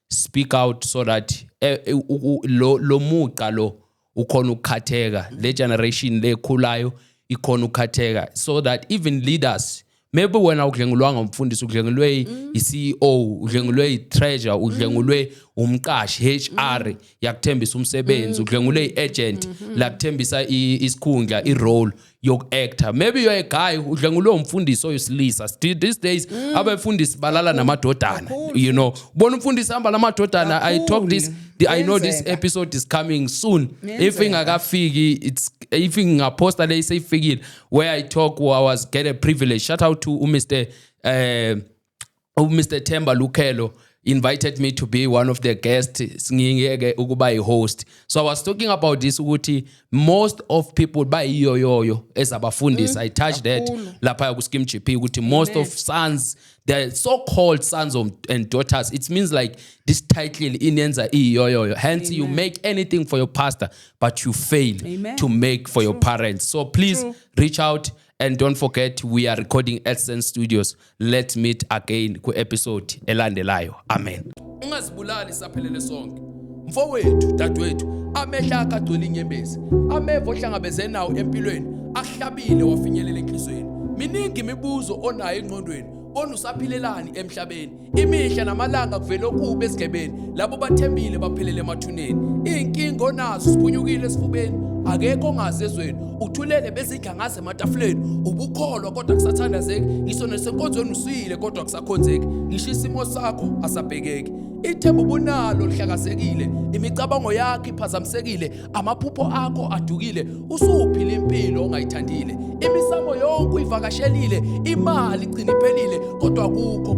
speak out so that lo muqa lo ukhona ukukhatheka, le generation le khulayo ikhona ukukhatheka, so that even leaders, maybe wena udlengulwanga umfundisi, udlengulwe i-CEO, udlengulwe i-treasurer, udlengulwe umqashi HR yakuthembisa umsebenzi, udlengulwe i-agent lakuthembisa isikhundla, i-role yoku-actor. Maybe you're a guy udlengulwe umfundisi oyisilisa. These days abafundisi balala namadodana, you know. Bona umfundisi hamba namadodana. I talk this, I know this episode is coming soon. If ingakafiki, it's if ingaposta le seyifikile where I talk, I was get a privilege. Shout out to Mr. Themba Lukelo invited me to be one of the guests ngiyeke ukuba a host. So I was talking about this ukuthi most of people by yoyo as abafundisi. I touched that lapha ku Scheme GP ukuthi most of sons, the so-called sons and daughters, it means like this title inenza iyoyo. Hence you make anything for your pastor but you fail to make for your parents. So please reach out. And don't forget, we are recording at Sense Studios. Let's meet again ku episode elandelayo. Amen. Ungazibulali saphelele sonke. Mfowethu, dadwethu, amehla akagcwele inyembezi. Ameva ohlangabezene nawo empilweni, ahlabile wafinyelela enhlizweni. Miningi imibuzo onayo engqondweni. Bona usaphilelani emhlabeni. Imihla namalanga kuvela okubi esigebeni. Labo bathembile baphelele emathuneni. Inkingo onazo siphunyukile esifubeni. Akekho ongazezweni, uthulele bezidla ngaze ematafuleni, ubukholwa kodwa kusathandazeki, ngisho nesenkonzweni usuyile kodwa kusakhonzeki, ngisho isimo sakho asabhekeki. Ithemba ubunalo lihlakazekile, imicabango yakho iphazamisekile, amaphupho akho adukile, usuphila impilo ongayithandile, imisamo yonke uyivakashelile, imali igcina iphelile kodwa akukho